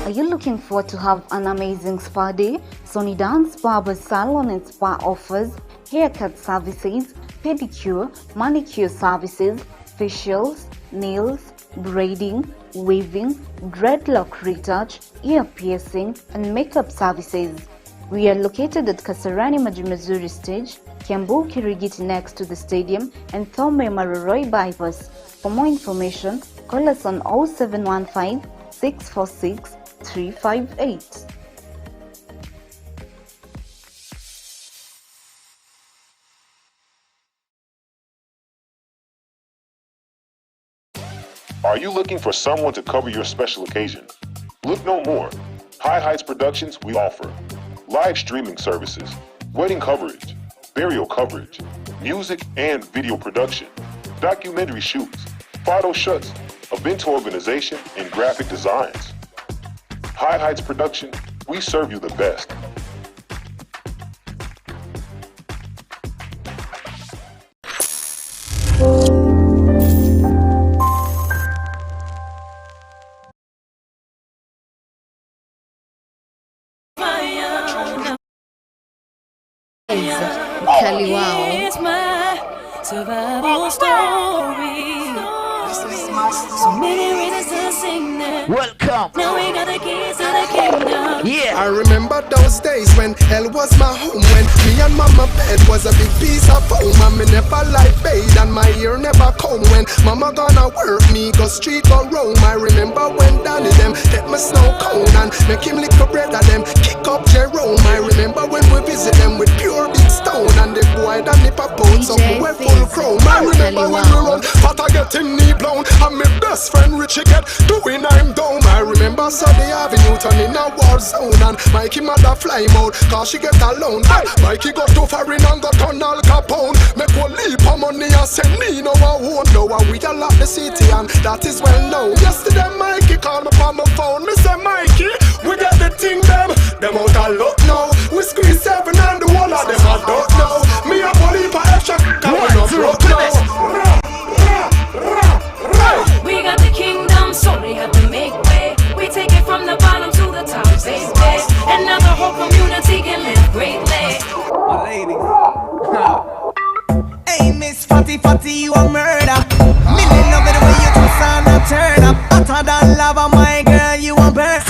Are you looking forward to have an amazing spa day? Sony Dance Barber Salon and Spa offers haircut services, pedicure, manicure services, facials, nails, braiding, weaving, dreadlock retouch, ear piercing, and makeup services. We are located at Kasarani Majumazuri Stage, Kiambu Kirigiti next to the stadium, and Thome Maruroi bypass. For more information, call us on 0715 646 358. Are you looking for someone to cover your special occasion? Look no more. High Heights Productions we offer live streaming services, wedding coverage, burial coverage, music and video production, documentary shoots, photo shoots, event organization, and graphic designs. High Heights Production, we serve you the best. It's my survival story. So many reasons to sing that. Welcome. Now we got the keys to the kingdom. Yeah. I remember those days when hell was my home, when me and mama bed was a big piece of foam, and me never like bathe and my ear never comb. When mama gonna work me, go street or roam. I remember when Danny them take my snow cone and make him lick a bread of them, kick up Jerome. I remember when we visit them with pure big stone, and the boy that nip a pound, so we went full chrome. I remember when we run, but I get him knee blown, and my best friend Richie get doing I'm down. I remember Sunday Avenue turning a war zone, and Mikey mother fly mode, cause she get alone. Mikey got too far in and got on Al Capone. Make one leap of money and send me no one won't know. And we all lock the city and that is well known. Yesterday Mikey called me from my phone. Me say Mikey, we got the thing them out of luck now. We squeeze 7 and the whole of them I don't know. Me a believe for extra, cause we not broke now. We got the kingdom, so they have to make way. We take it from the bottom to the top, baby. And now the whole community can live greatly. Ladies. Hey, Miss Fatty Fatty, you a murder. Millie love it the way you twist and a turn up. Hotter than lava, my girl, you a burn.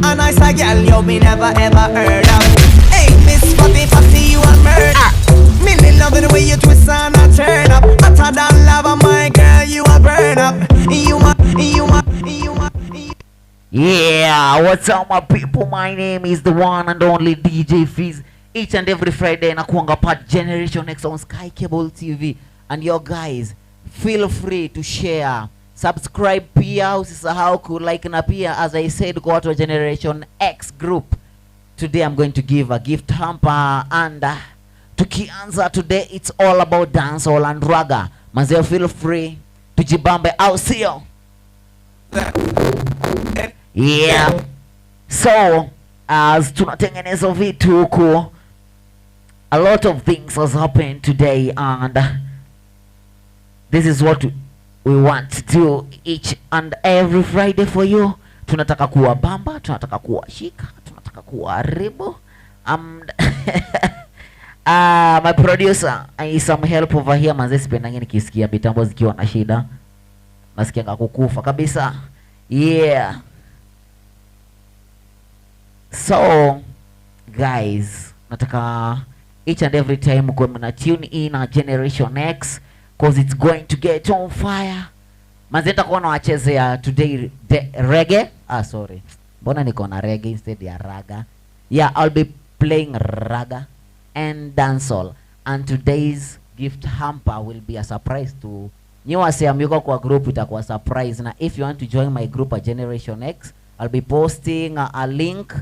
A nice a girl you me never ever heard of. Hey, Miss Fatty Fatty, you a murder. Millie love it the way you twist and a turn up. Hotter than lava, my girl, you a burn up. Yeah, what's up my people? My name is the one and only DJ Phiz. Each and every Friday nakuanga part Generation X on Sky Cable TV. And your guys, feel free to share, subscribe pia, usisahau ku like na pia, as I said, go to Generation X group. Today I'm going to give a gift hamper, and tukianza today it's all about dancehall and raga. Mazeo, feel free to jibambe au sio? Yeah. So, as tunatengeneza vitu huku, a lot of things has happened today, and this is what we want to do each and every Friday for you. Tunataka kuwa bamba, tunataka kuwa shika, tunataka kuwa ribo. My producer, I need some help over here. Manze sipendangi nikisikia mitambo zikiwa na shida. Nasikia kukufa kabisa. Yeah. So, guys, nataka each and every time mko mna tune in a Generation X, cause it's going to get on fire. Manze nitakuwa nawachezea today reggae. Sorry. Mbona niko na reggae instead ya raga? Yeah, I'll be playing raga and dancehall. And today's gift hamper will be a surprise to you. Yuko kwa group, itakuwa surprise. Na if you want to join my group at Generation X, I'll be posting a link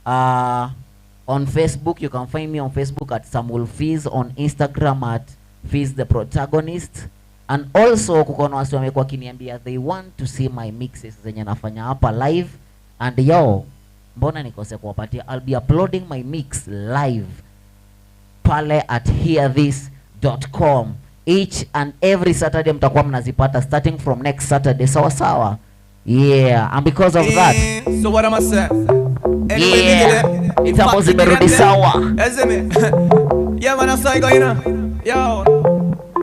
on Facebook. You can find me on Facebook at Samuel Phiz, on Instagram at Phiz the Protagonist. And also kukono wasi wamekuwa kiniambia they want to see my mixes zenye nafanya hapa live. And yo, mbona nikose kuwapatia, I'll be uploading my mix live pale at hearthis.com. Each and every Saturday mtakuwa mnazipata starting from next Saturday. Sawa sawa. Yeah, and because of that, so what am I saying? yeah, it's a Zimerudi Sawa. Yeah, man, that's how I go, you know. Yo.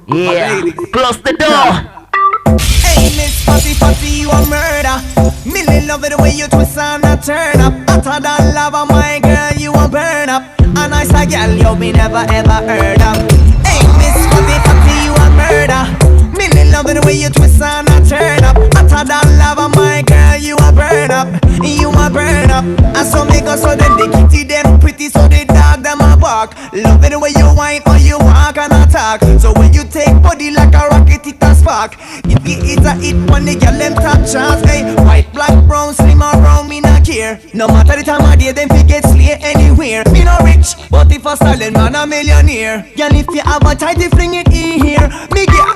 Yeah, close the door. Hey, Miss Fatty Fatty, you a murder. Millie love it the way you twist and a turn up. Hotter than lava, my girl, you a burn up. A nice a girl you be never ever heard of. Hey, Miss Fatty Fatty, you a murder. Millie love it the way you twist and a turn up. Hotter than lava, my girl, you a burn up. You a burn up. And so make us so them the kitty them pretty, so the dog them a bark. Love it the way you whine or you walk and attack. So when you take body like a rocket, it a spark. If you hit a hit when the girl them top chance, hey. White, black, brown, slim or brown, me not care. No matter the time of day, them fi get slay anywhere. Me no rich, but if a silent man a millionaire. Girl, if you have a tighty, fling it in here. Me get,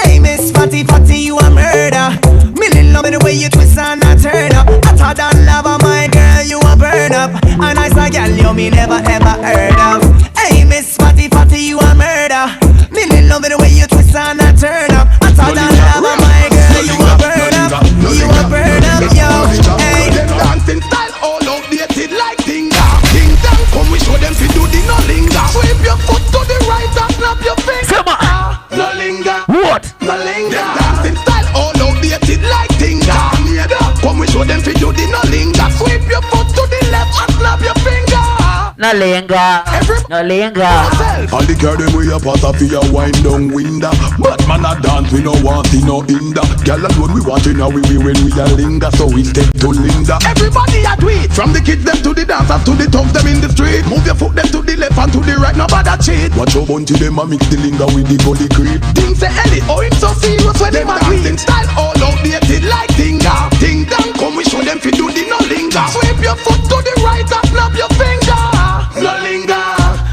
hey, Miss Fatty Fatty, you a murder. Millie love it the way you twist and a turn up. Hotter than lava, my girl, you a burn up. A nice a girl you me never ever heard of. Hey, Miss Fatty Fatty, you a murder. Millie love it the way you twist and a turn up. Hotter than lava, my girl, you a burn up. You a burn up, yo. Hey, them dancing style all outdated like Dinga. Ding dong, come we show them fi do the no linger. Sweep your foot to the right and snap your finger. No linger. What? No linger. Them dancing style all outdated like Dinga. Come we show them fi do the no linger. Sweep your foot to the left and snap your finger. No linger. No linger. All the girl them we a pass off your wind down window. But man a dance we no want see no hinder. Girl alone we want to know we when we a linger. So we step to Linda. Everybody a do it. From the kids them to the dancers to the thugs them in the street. Move your foot them to the left and to the right. Nobody cheat. Watch your bunty them a mix the linger with the gully creep. Ding say Ellie, oh him so serious when them a dancing style all outdated like Dinga. Ding dong, come we show them fi do the no linger. Sweep your foot to the right and snap your finger. No linger,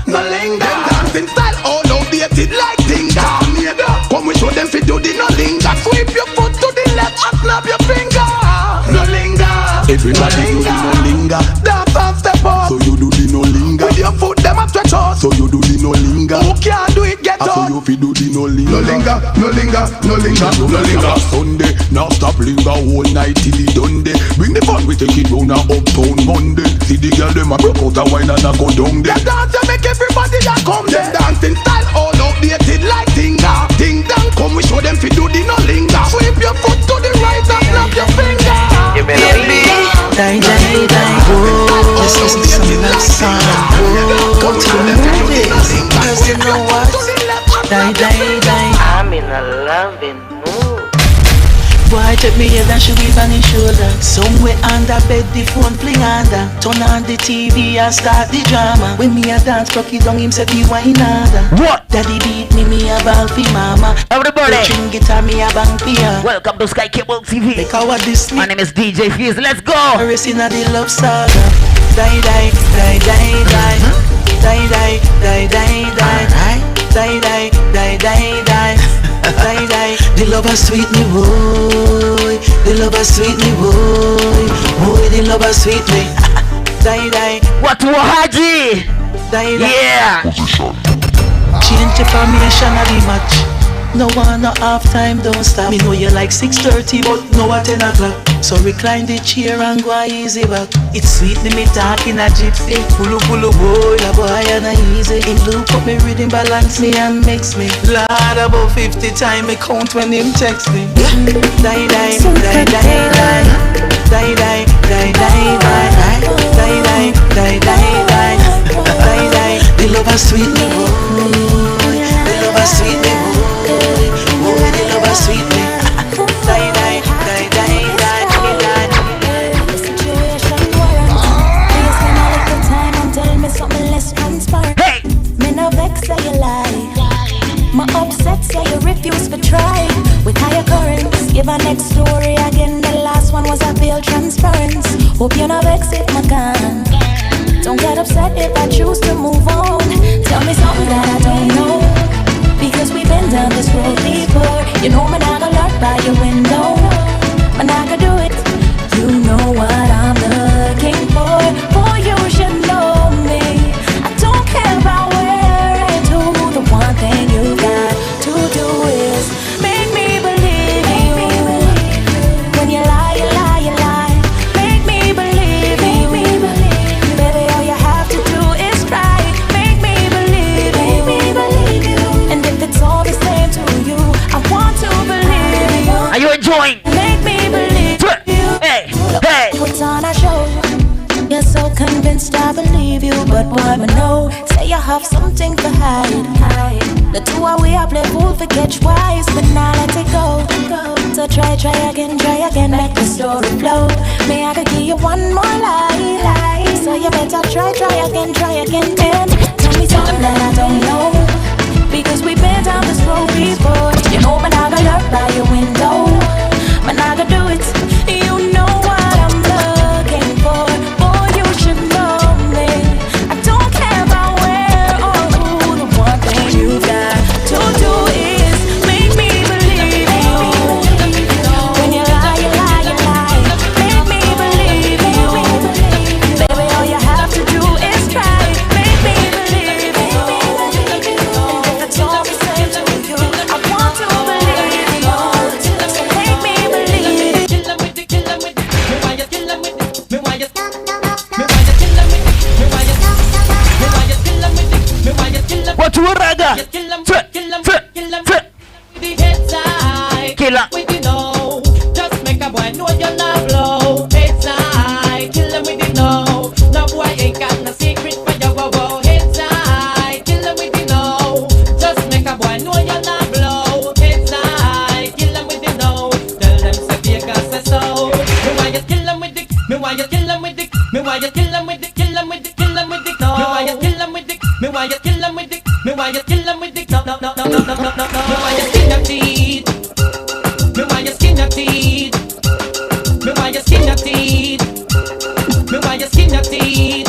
no linger. Them dancing style all outdated like Dinga. Come we show them fi do the no linger. Sweep your foot to the left and snap your finger. No linger. Everybody do the no linger. Dance and step up. So you do the no linger. With your foot them a stretch out. So you do the no linger. Who can't do it get up. So you fi do the no linger. No linger, no linger, no linger, no linger. Sunday, now stop linger all night till it done day. Bring the fun we take it round a uptown Monday. See the girl them a broke out a wine and a go down there. Them dance to make everybody a come there. Them dancing style all outdated like Dinga. Ding dong, come we show them fi do the no linger. Sweep your foot to the right and snap your finger. You better be. Die, die, die, go. Just listen to some love song. Go to the movies, cause you know what? Die, die, die. I'm in a loving mood. Boy, take me head and shoot it on his shoulder. Somewhere under bed, the phone fling under. Turn on the TV and start the drama. When me a dance, cocky down him set me wine harder. What? Daddy beat me a ball fi mama. Everybody, string guitar, me a bang pia. welcome to Sky Cable TV. Like how what this My name is DJ Phiz. Let's go. Racing at the love saga. Die, die, die, die, die. Die, die, die, die, die. Die, die, die, die, die. Die, die. The lover sweet me, boy. The lover sweet me, boy. Boy, the lover sweet me. Die, die. What Haji? Die, die. Yeah. Change the formation of the match. No one, no half time, don't stop. Me know you like 6:30, but no at 10 o'clock. So recline the chair and go easy back. It's sweet, me talking a gypsy. Pulu pulu boy, la boy and a easy. In blue cup me rhythm balance me and makes me. Lord about 50 times me count when him text me. Die, die, die, die, die. Die, die, die, die, die. Die, die, die, die, die. Die, die. The lover sweet me, boy. The lover sweet me, boy. Boy, the lover sweet me. Die, die, die, die, die. The situation warrants. Please spend a little time and tell me something less transparent. Hey. Me no vex say you lie. My upset say you refuse to try. With higher currents, give a next story again. The last one was a failed transference. Hope you no vex if my can. Don't get upset if I choose to move on. Tell me something that I don't know. Because we've been down this road before. You know me not gonna lurk by your window. I'm not gonna do it. You know what I'm looking for. Boy, you should know me. I don't care about where and who. The one thing you got to do is make me believe you. When you lie, convinced I believe you, but why me know? Say you have something to hide. The two of we are play fool for catch wise, but now let it go. So try again, make the story flow. May I could give you one more lie. So you better try again, and tell me something that I don't know. Because we've been down this road before. You know man, I got lurk by your window. Man, I got do it. You know what I'm looking for. Boy, you should know me. I don't care about where or who. The one thing you got to do is make me believe you. When you lie. Make me believe you. Baby, all you have to do is try. Make me believe you. That's all I'm saying to you. I want to believe you. So make me believe. What you raga? Killer. Just make a boy know you're not blow. It's I kill him with it no. No boy ain't got no secret for your wow. It's I kill him with it no. Just make a boy know you're not blow. It's I kill him with it no. Tell them say Vegas say so. Me why you kill him with it? Me why you kill him with it? Me why you kill him with it? Kill him with it? Kill him with it no. Me why you kill him with it? Me why you kill him with it? Me why you kill him with it? No. Me why you skin your teeth? Me why you skin your teeth? Me why you skin your teeth? Me why you skin your teeth?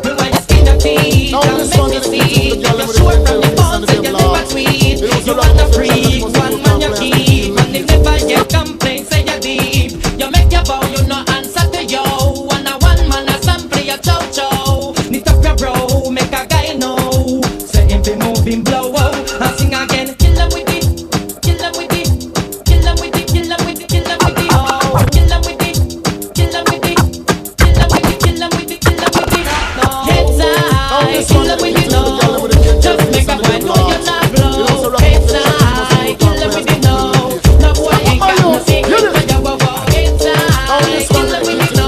Me why you skin your teeth? Don't make me see. You're short from the bones and you never tweet. You want a freak, one man you keep, and they never get complaints. Say you're deep. You make your bow, you no answer to yo. And a one man a sample your chow. Knit up your bro, make a guy know. Say him be moving blow. I sing again. Kill him with it. Kill him with it. Kill him with it. Kill him with it. Kill him with it. Oh, kill him with it. Kill him with it. Kill him with it. Kill him with it. Kill him with it. No, it's I. Kill him with it. No, just make a boy know you're not blow. It's I. Kill him with it. No, no boy ain't got no secret for your wow. It's I. Kill him with it. No,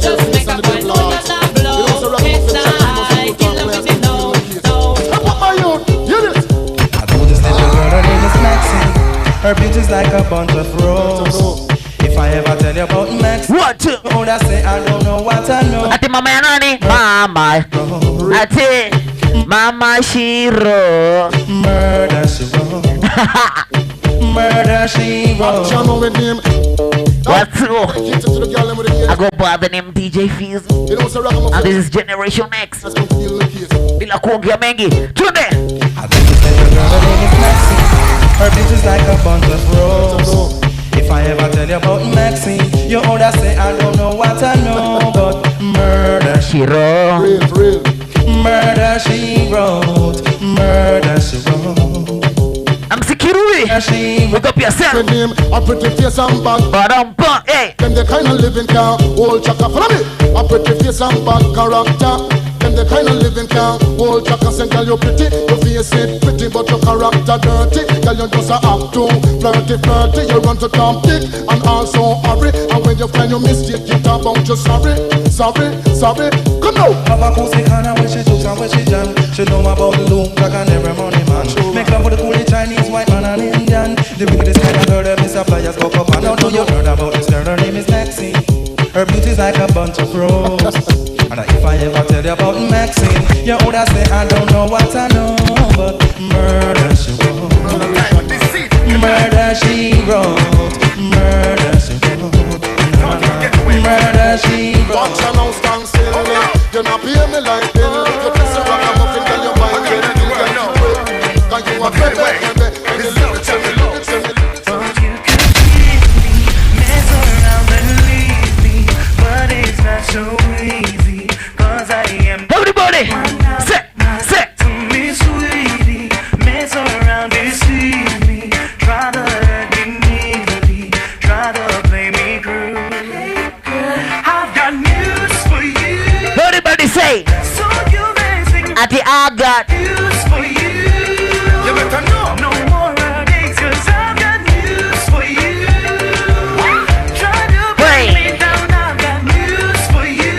just make a boy know you're not blow. It's I. Kill him with it. No, no. I told this little girl her name is Maxine. Her beauty's like a bunch of roses. If I ever tell you about Maxine, What two? oh, I say I don't know what I know. Ati mama ya nani? Mama. Ati Mama Shiro. Murder she wrote. Murder she wrote. What's up? I go by the name DJ Phiz. And this is Generation X. Bila kuongea mengi. Tunde. I think this little girl her name is Maxine. Her beauty's like a bunch of roses. If I ever tell you about Maxine, you older say I don't know what I know, but murder she Shiro. murder she wrote, murder she wrote. I'm Sikirui. Wake up yourself. A pretty face and bad. Badampa, hey. Them the kind of living can hold chaka. Follow me. A pretty face and bad character. Them the kind of living can hold chaka. Say girl you pretty, your face it pretty, but your character dirty. Girl you just a act too flirty. You run to Tom Dick and also hurry. And when you find your mistake, you talk about you sorry. Come now. Have a cozy kind of when she jokes and when she jam. She know about the loom, like an every money man. Make love with the coolie Chinese, white man and Indian. The wickedest kind of girl that Mr. Flyers go up and down. Know you heard about this girl, her name is Maxine. Her beauty's like a bunch of roses. And if I ever tell you about Maxine, you older say I don't know what I know, but murder she wrote. Murder she wrote. Murder she wrote. Murder she wrote. Watch her now stand still. You not pay me like bill. You kiss her rock a muffin, tell you buy it. Cause you a baby. So easy, cause I am everybody, set. Me sweetie, mess around, deceive me. Try to hurt me easily, try to play me cruel. I've got news for you. Everybody say, So you may Ati I got news for you. You better know. No more heartaches, cause I've got news for you. Try to bring me down, I've got news for you.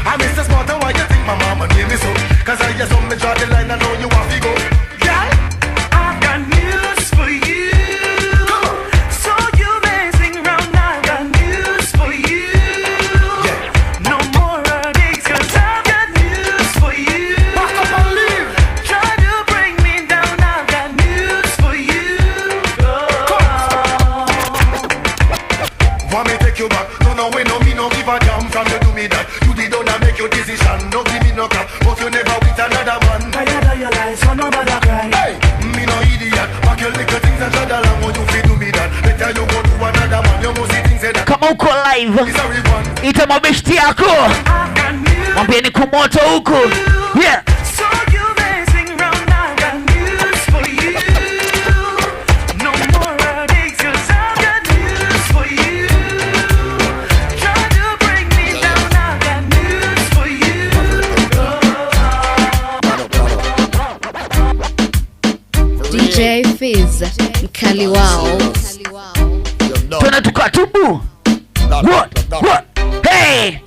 I'm Mr. Smarter, why you think my mama name me so? Cause I just want me draw the line, I know you want to go. Girl, I've got news for you. So you amazing round, I've got news for you. No more heartaches, cause I've got news for you. Back up and leave. Try to bring me down, I've got news for you. Want me take you back? Don't know when, no me no give a damn from you do me that. You did not make your decision, no give me no crap. But you never with another man. Tired of your lies, so nobody cry. Hey, me no idiot. Pack your little things and shut along when you feel do me that. Better you go to another man, you must see things that. Kama uko live ita mabeshti yako mwambie ni kumoto huku. Yeah. So you amazing round, I've got news for you. No more heartaches, cause I've got news for you. Try to bring me down, I've got news for you. DJ Phiz, mkali wao. Tuna tukatubu. What? Hey!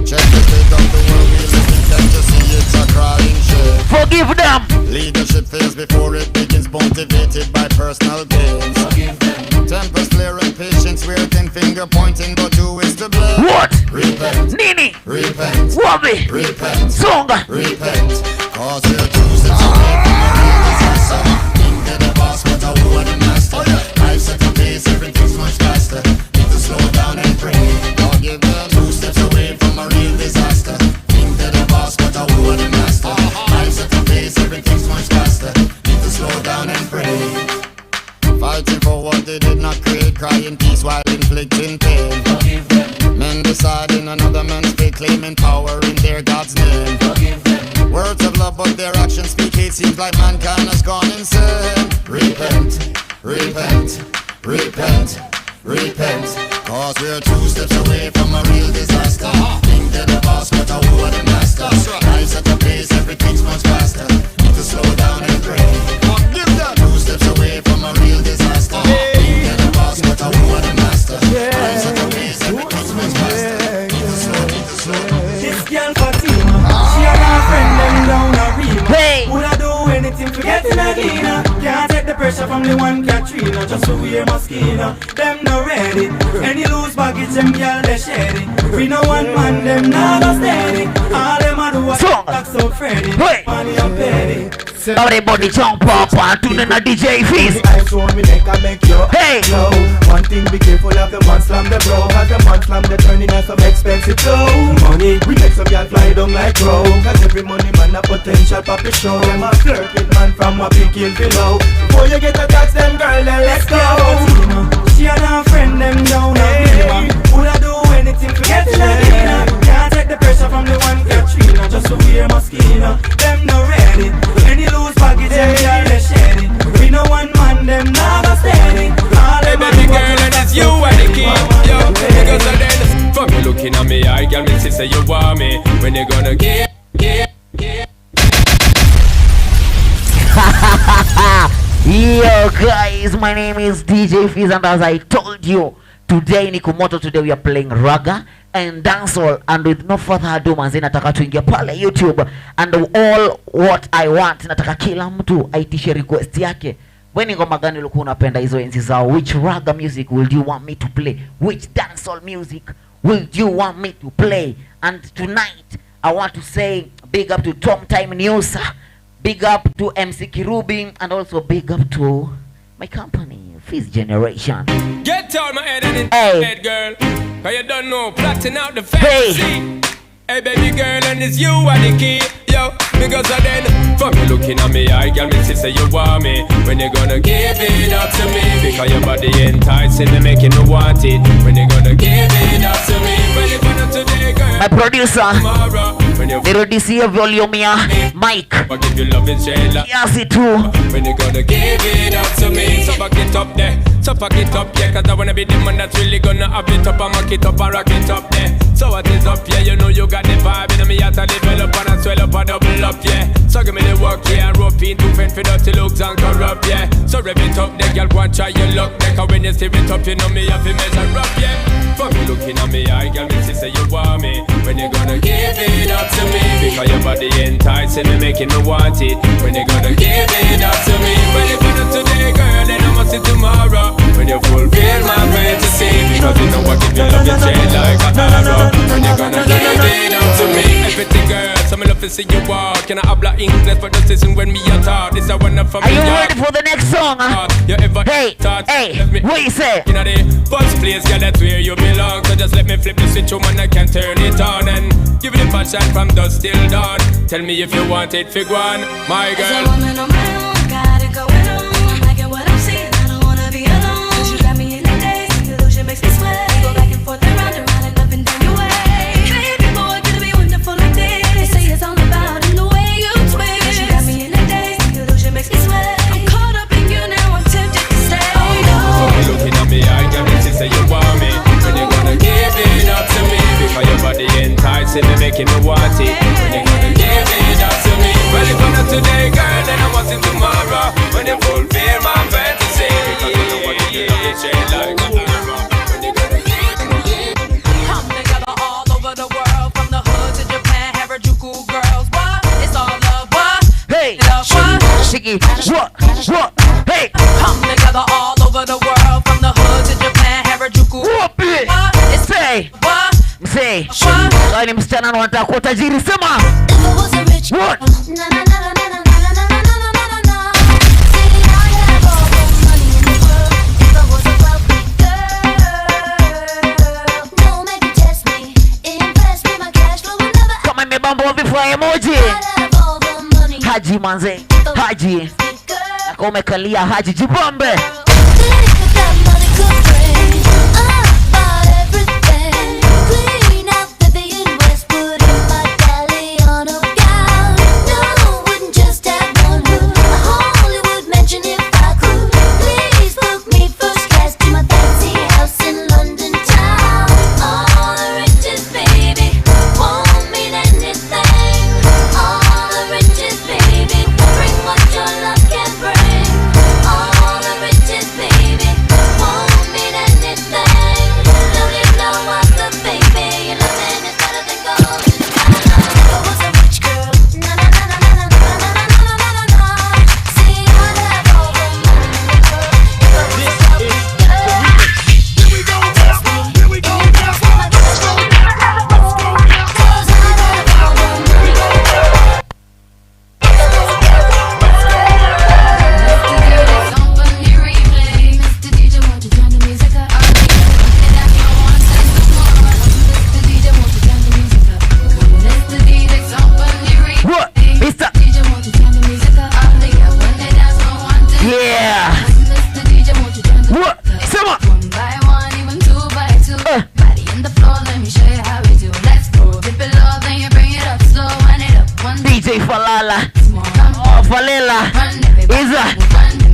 Check the state of the world we live in, can't you see it's a crying shame? Forgive them! Leadership fails before it begins, motivated by personal gains. Forgive them. Tempers flare and patience, we're 10 finger pointing, but who is to blame? What? Repent. Nini? Repent. Wabi? Repent. Songa? Repent. Cause we're two steps away from a real disaster. Think they're the boss, but who are the master? Life's at a pace, everything's much faster. Need to slow down and pray. Don't give them 2 steps away from a real disaster. Think they're the boss, but who are the master? Life's at a pace, everything's much faster. Need to slow down and pray. Fighting for what they did not create, crying peace while inflicting pain. Forgive them. Men deciding another man's fate, claiming power in their God's name. Forgive them. Words of love, but their actions speak hate. Seems like mankind has gone insane. Repent, repent, repent, repent. Cause we're 2 steps away from a real disaster. Think they're the boss, but who are the master? Life's at a pace, everything's much faster. Need to slow down and pray. Give them 2 steps away from a real disaster. Think they're the boss, but who are the master? Life's at a pace, everything's much faster. Need to slow. This girl Fatima, she and her friend them down a Rima. Would I do anything to get in a Gina? Can't take the pressure from the one Katrina. Just to wear Moschino, them no ready. Any loose baggage, them girl they shady. We no one man, them not go steady. All them a do a talk so Freddy. Money and petty. Everybody jump up and tune in a DJ Phiz. Hey! One thing, be careful of the man slam the bro. Cause the man slam the turning on some expensive flow. Money, we make some y'all fly down like crow. Cause every money man a potential papi show. Them a flirt with man from a big hill below. Before you get a touch them girl, then let's go. She and her friend them down a Rima. Would I do anything to get in a Gina? Can't take the pressure from the one Katrina. Just to wear Moschino, them no ready. Any loose baggage, them girl they shady. We no one man, them not go steady. Hey baby girl, and it's you and the key. Yo, because of then, from you looking at me, I girl, me say you want me. When you gonna get. Yo guys, my name is DJ Phiz, and as I told you, today ni kumoto. Today we are playing raga and dancehall, and with no further ado manzi nataka tuingia pale YouTube, and all what I want, nataka kila mtu aitishe request yake. Weni ngoma gani ulikuwa unapenda hizo enzi zao? Which raga music will you want me to play? Which dancehall music will you want me to play? And tonight I want to say big up to Tom Time News, big up to MC Kirubi, and also big up to my company, Phiz Generation. Get out my head and head, girl. Cause you don't know, plotting out the fantasy. Hey baby girl, and it's you are the key. Yo, because of then, from you looking at me, I girl, me say you want me. When you gonna give it up to me? Because your body enticing me, making me want it. When you gonna give it up to me? When you gonna today, girl? My producer, little DC volume ya Mike. But if you love it, Shayla. Yes, it too. When you gonna give it up to me? So back it up there, so pack it up, yeah. Cause I wanna be the man that's really gonna have it up and mock it up and rock it up there. So what is up, yeah? You know you got the vibe in me, I to develop and I swell up and double up, yeah. So So give me the work, yeah. Rope in to fend for dirty looks and corrupt, yeah. So rev it up, the girl go and try your luck. Cause when you steer it up, you know me have to measure up, yeah. For me looking at me, I girl, me say you want me. When you gonna give it up to me? Because your body enticing me, making me want it. When you gonna give it up to me? When you gonna today, girl, then I must see tomorrow. When you fulfill my fantasy, because you know what, if you love it, change like a arrow. When you gonna give it up to me? Everything, girl, so me love to see you walk. Can I habla English, but just listen when me a talk. This I wanna from me. Are you ready for the next song? You ever thought, what you say? You know the first place, girl, that's where you belong. So just let me flip the switch, woman, I can turn it on and give it a passion from dusk till dawn. Tell me if you want it, fig one, my girl. As a woman on my own, got it going on. I'm liking what I'm seeing, I don't wanna be alone. Cause you got me in the days, the illusion makes me sweat. Go back and forth and round and up and down your way. Baby boy, could it be wonderful like this? They say it's all about in the way you twist. Cause you got me in the days, the illusion makes me sweat. I'm caught up in you now, I'm tempted to say, oh no. So you looking at me, I got me to say you want me. When you gonna give it up to me? Because your body enticing me, making me want it. When you gonna give it up to me? Well, if not today, girl, then I want it tomorrow. When you fulfill my fantasy, because you know what you love, you change like a arrow. When you gonna give it? Come together all over the world, from the hood to Japan, Harajuku girls. What? It's all love. What? Hey, love. What? Shiggy, what? Hey, come together all over the world, from the hood to Japan, Harajuku. What? It's say, what? Say, wani msichana anataka kuwa tajiri, sema. What? Kama imebamba vifaa emoji. Haji manze, Haji. Nako umekalia Haji, jibambe.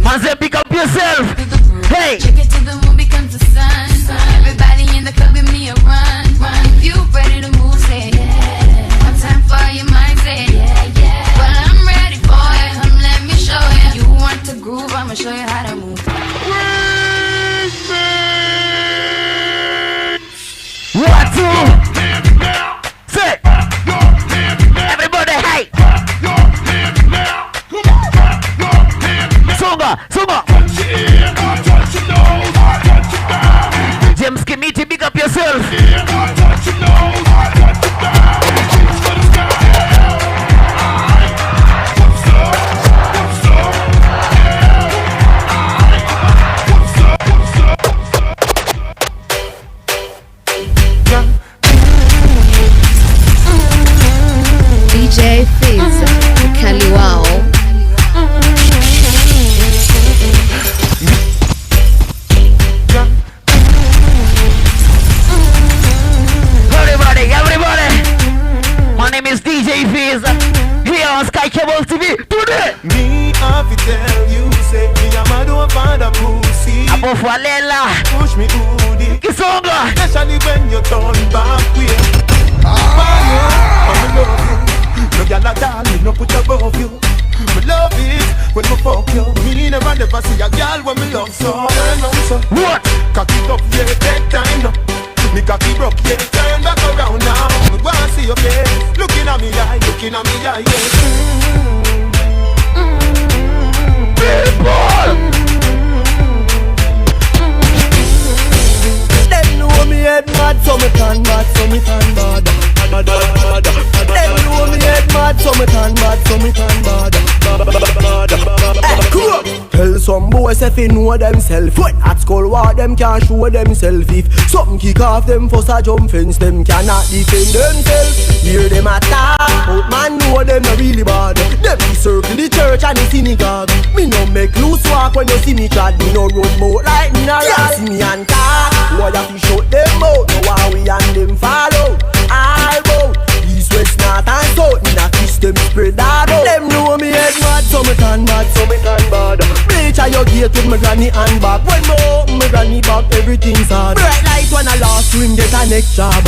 Manze, pick up yourself. Hey. Check it till the moon becomes the sun. Everybody in the club, give me a run. If you ready to move, say yeah. One time for your mind, say yeah. Well, I'm ready for it. Come, let me show you. You want to groove? I'ma show you how to move. What to? Say. Everybody, hey. Songa. James Kimiti, big up yourself. DJ Phiz, mkali wao. Everybody, my name is DJ Phiz, here on Sky Cable TV today. Me have to tell you, say me a mad over the pussy. Abo Falela, push me hoodie. Kisonga, especially when you turn back way. I'm in love you. No gyal a darling, no put above you. looking at me eye, looking at me eye. Them know me head mad, so me turn bad, so me turn bad. Them know me head mad, so me turn bad, so me turn bad. Hey, cool. Tell some boys if they know themself. When at school war, them can't show themself. If something kick off them for a jump fence, them cannot defend themselves. Hear them attack, but man know them not really bad. Them circle the church and the synagogue. Me no make loose walk when you see me clad. Me no run boat like me no ride. See me and talk, why you fi shut them out? Now why we and them follow? All bout east, west, north and south. Me not kiss them spread that out. Them know me head mad, so me turn bad, so me turn bad. Reach at your gate with my granny and back. When my granny back, everything's hard. Bright light when I lost swing, get a next job.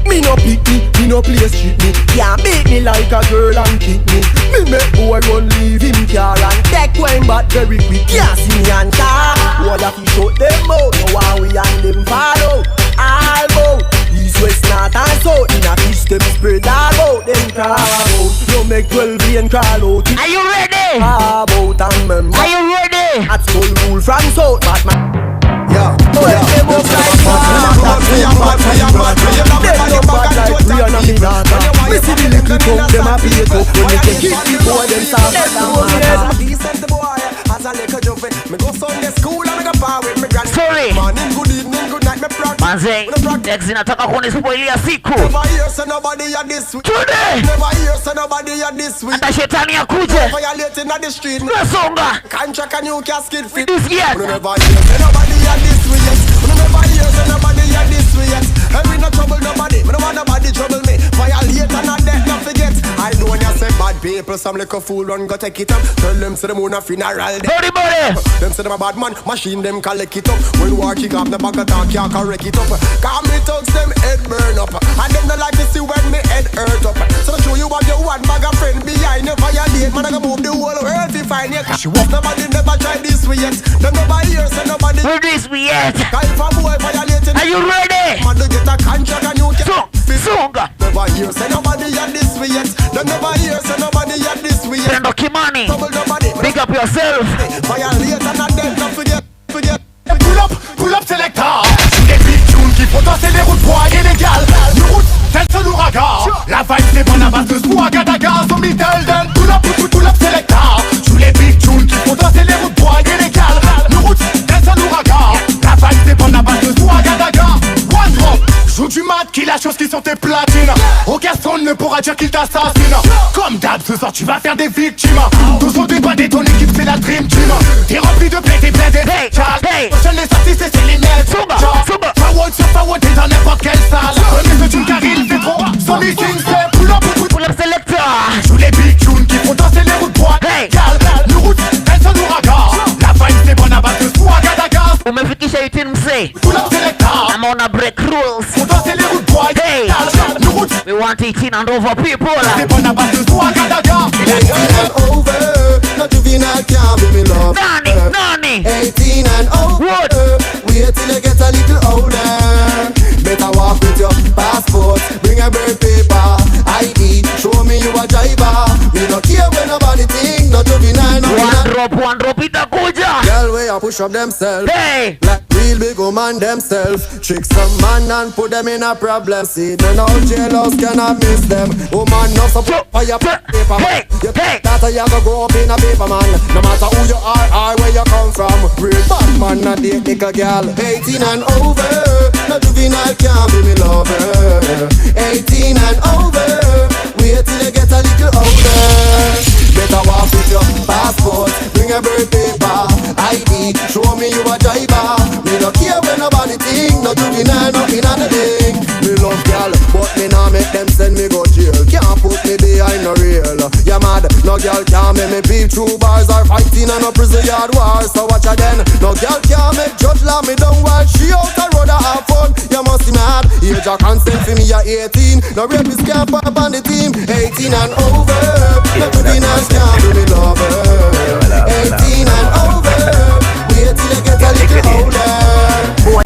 Me no pick me no play street me. Can't beat me like a girl and kick me. Me make boy run leave him car and take wine back very quick. Can't see me and talk. Why you fi shut them out? No one we and them follow. All bout east, west, north and south. In a fish them spread all out. Them crawl out. You make 12 and crawl out. Are you ready? About and member. Are you ready? At school rule from south, but man. Yeah, them up like me see the little tongue, them a play it up. When you take it, boy, them start decent boy, as a little jumping. Me go Sunday school and me go power with me granny. Sorry. Morning, good evening, good night, me practice. Manze, X inataka kunispoilia siku. Never hear say nobody at this week. Today. Never hear say nobody at this week. Hata shetani akuje. Violating at the street. Nasonga. Contract a new casket fit. This yet. Never hear say nobody at this week yet. Never hear say nobody at this week yet. And we no trouble nobody. Me no want nobody trouble me. Violate and not death, not forget. I know when you say bad people, some little fool run go take it up. Tell them say them on a funeral day. Them say them a bad man, machine them collect it up. When war kick off the back attack, can't correct it up. Cause me thugs them head burn up. And them not like to see when me head hurt up. So to show you have your one bag of friend behind you. Violate, man I go move the whole world to find you. She walk nobody never try this way yet. Them never hear say nobody this way yet. Call if a boy violating. Are you ready? Man to get a contract and you can Songa. Never hear say nobody at this way yet. Them never hear say nobody at this way yet. Brendo Kimani. Big up yourself. Violate and not dead, not forget. Pull up selector. Des big tunes qui font danser les routes pour illégales. Nous route, tel son ouragan. La vibe c'est bonne à base de swag à daga. Zombie tell them. Pull up selector. Joue les big tunes qui font danser les routes pour illégales. Nous route, tel son ouragan. La vibe c'est bonne à base de swag à daga. One drop. Joue du mat qui la chose qui sont tes platines. Aucun son ne pourra dire qu'il t'assassine. Comme d'hab ce soir tu vas faire des victimes. Tous sont des badés, ton équipe c'est la dream team. T'es rempli de plaies, t'es blindé. Hey, prochaine les artistes et c'est les nets. Forward sur forward, t'es dans n'importe quelle salle. Remets de tune car il fait trop. Son meeting c'est pull up selector. Joue les big tunes qui font danser les routes pour nous route, elles sont ouragan. La vibe c'est bonne à base de swag à daga. Umefikisha itin mse. Pull up selector. I'm on a break rules. Danser les routes pour hey, we want 18 and over people. C'est bonne à base de swag à daga. 18 and over, not juvenile can't be me love. Nani 18 and over, wait till you get a little older. Better walk with your passport, bring a birth paper, ID, show me you a driver. We don't care when nobody think, not juvenile, no. One drop itakuja. Girl way I push up themselves. Hey, like real big woman themselves. Trick some man and put them in a problem. See them now jealous cannot miss them. Woman no support for your paper man. You that you go up in a paper man. No matter who you are or where you come from. Real bad man not date little girl. 18 and over, no juvenile can't be me lover. 18 and over, wait till you get a little older. Better walk with your passport, bring a birth paper, ID, show me you a driver. Me no care when nobody think, no juvenile, nothing on the thing. Me love girl, but me nah make them send me go jail. Can't put me behind no rail. You mad, no girl can't make me peep through bars or fighting on a prison yard war. So watch her then, no girl can't make judge lock me down while she out the road to have fun. You must be mad, age of consent for me at 18. No rapist can't pop on the team, 18 and over. No juvenile can't be me lover. 18 and over, wait till you get a little older.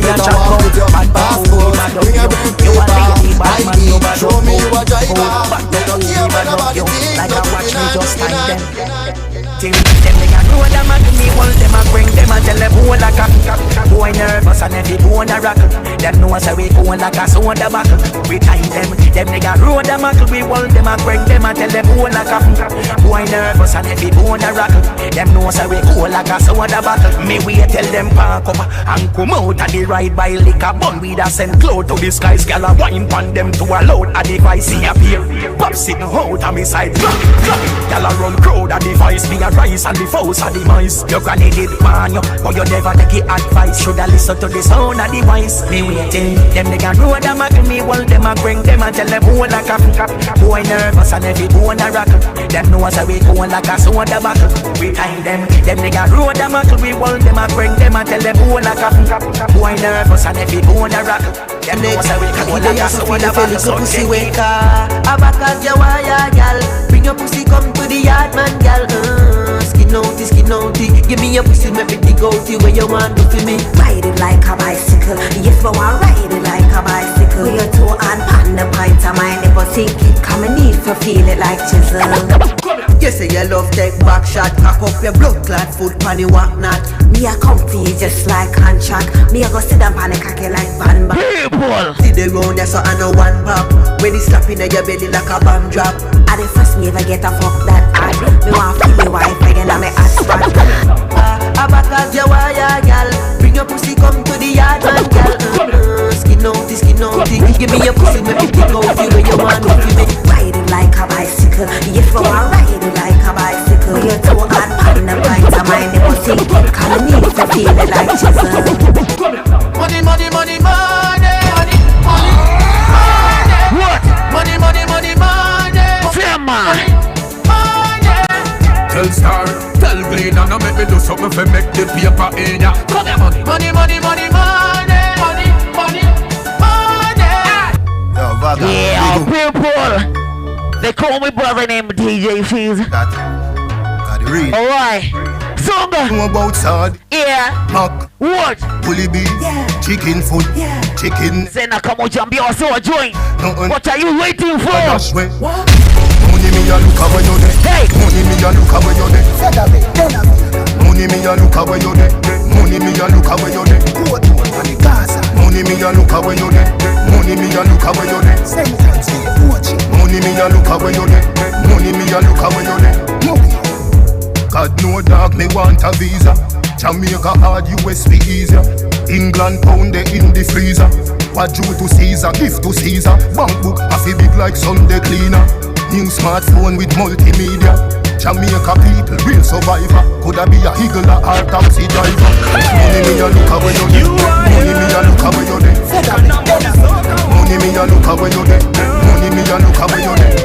Better walk with your passport, bring a birth paper, ID, show me you a driver. and tell them whole like a boy nervous and every bone a rockle. Them know say we go like a soda buckle. We tie them nigga road a muckle. We hold them and bring them and tell them whole like a boy nervous and every bone a rockle. Them know say we go like a soda buckle. Me we tell them park up and come out and they ride by liquor bun. We da send cloud to the skies, gal a wine pan them to a load. A device see appear, pop sitting out on me side. Gal a run crowd a device, me a rise and the foes a the mice. Your granny did man you, but you never take it advice. Shoulda listen to the sound of the voice. Me waiting, them nigga road a muckle. Me hold them and bring them and tell them whole like a boy nervous and every bone a rockle. Them know say we go like a soda buckle. We time them nigga road a muckle. We hold them and bring them and tell them whole like a boy nervous and every bone a rockle. Them know say we go like a soda buckle. So pussy wake up, a back as your wire, gal. Bring your pussy come to the yard, man, gal. Skin outy, give me your pussy, make me dig out you where you want to feel me. Ride it like a bicycle, yes, but I ride it like a bicycle. With your toe and pan the pint of my nipple, sink it, come and need to feel it like chisel. You say you love take back shot, cock up your blood clot foot pan the walk not. Me a comfy just like contract. Me a go sit down pan the cocky like Van Back. People see the round there so I know one pop. When it's slapping in your belly like a bomb drop. I the first me ever get a fuck that hard. Me want feel me wife again and me ass spot. A back as your wire, gal. Bring your pussy come to the yard, man, gal. Skin outy, give me your pussy, make me dig out you where you want to feel me. Ride it like a bicycle, yes, but I ride it like a bicycle. With your toe and pan the pint of my nipple, sink it, come and need to feel it like chisel. Money, money, money, money. What? Money, money, money, money. Money. Tell Star, tell Glenn, and I make me do something for make the paper in ya. Come here, money. Money, money, money, money. Money, money, money. Yeah, people. They call me brother named DJ Phiz. Alright. Songa. Know about sard. Yeah. Mac. What? Bully beef. Yeah. Chicken foot. Yeah. Chicken. Zena come on, Jambi, also a joint. Nothing. What are you waiting for? What? Money me a look away you there. Hey. Money me a look away you there. Money me a look away you there. Money me a look away you there. Money me a look away you there. Money me a look away you there. Money me a look away you there. Money me a look away you there. God no dog me want a visa. Jamaica hard, US be easier. England pound they in the freezer. What due to Caesar, give to Caesar. Bank book a fi big like Sunday cleaner. New smartphone with multimedia. Jamaica people, real survivor. Coulda be a higgler or taxi driver. Money me a look away you there. Money me a look away you there. Money me a look away you there. Money me a look away you there.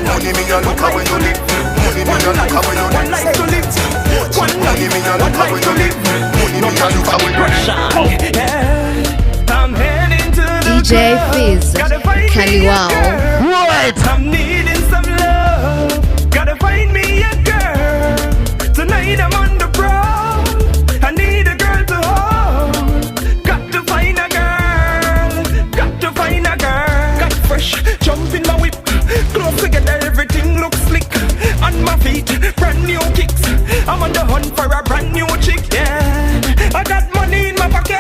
Money me a look away you there. Money me a look away you there. Money me a look away you there. Money me a look away you there. I'm heading to the DJ Phiz, Kaliwao. What? I'm needing some love. Gotta find me a girl. Tonight I'm on the prowl. I need a girl to hold. Got to find a girl. Got to find a girl. Got fresh, jump in my whip. Close together, everything looks slick. On my feet, brand new kicks. I'm on the hunt for a brand new chick, yeah. I got money in my pocket,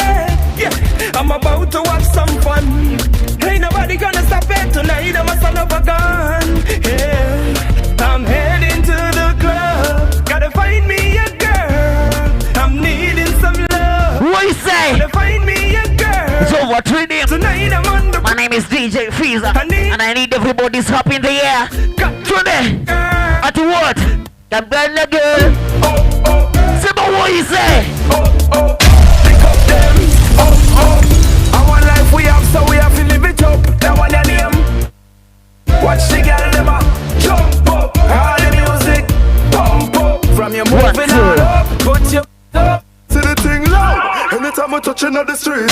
yeah. I'm about to have some fun. Ain't nobody gonna stop it tonight. I'm a son of a gun, yeah. I'm heading to the club. Gotta find me a girl. I'm needing some love. What you say? Gotta find me a girl. It's over 3 days. Tonight I'm on the. My name is DJ Phiz, and I need everybody's up in the air. Today, at what? I'm gonna girl. Oh, oh. Say about what you say. Oh, oh. Pick up them. Oh, oh. Our life we have, so we have to live it up. That one your name. Watch the girl them up. Jump up. All the music. Pump up. From your moving on up. Put your up. See the thing loud. Anytime I'm touching on the street,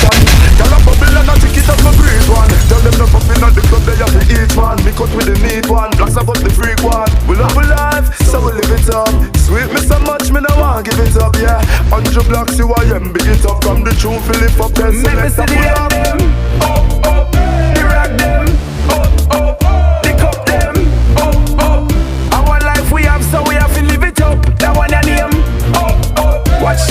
girl a bubble and I take it up my breeze one. Tell them not popping at the club, they have to eat one. Me cut with the neat one, blacks about the freak one. We love our life, so we live it up. Sweet me so much, me no want give it up, yeah. 100 blocks, you am big it up. Come the tune, fill it up, then select up. Them. Oh, oh. The rock them. Oh, oh. The cup them. Oh, oh. Our life we have, so we have to live it up. That one your name. Oh, oh. Watch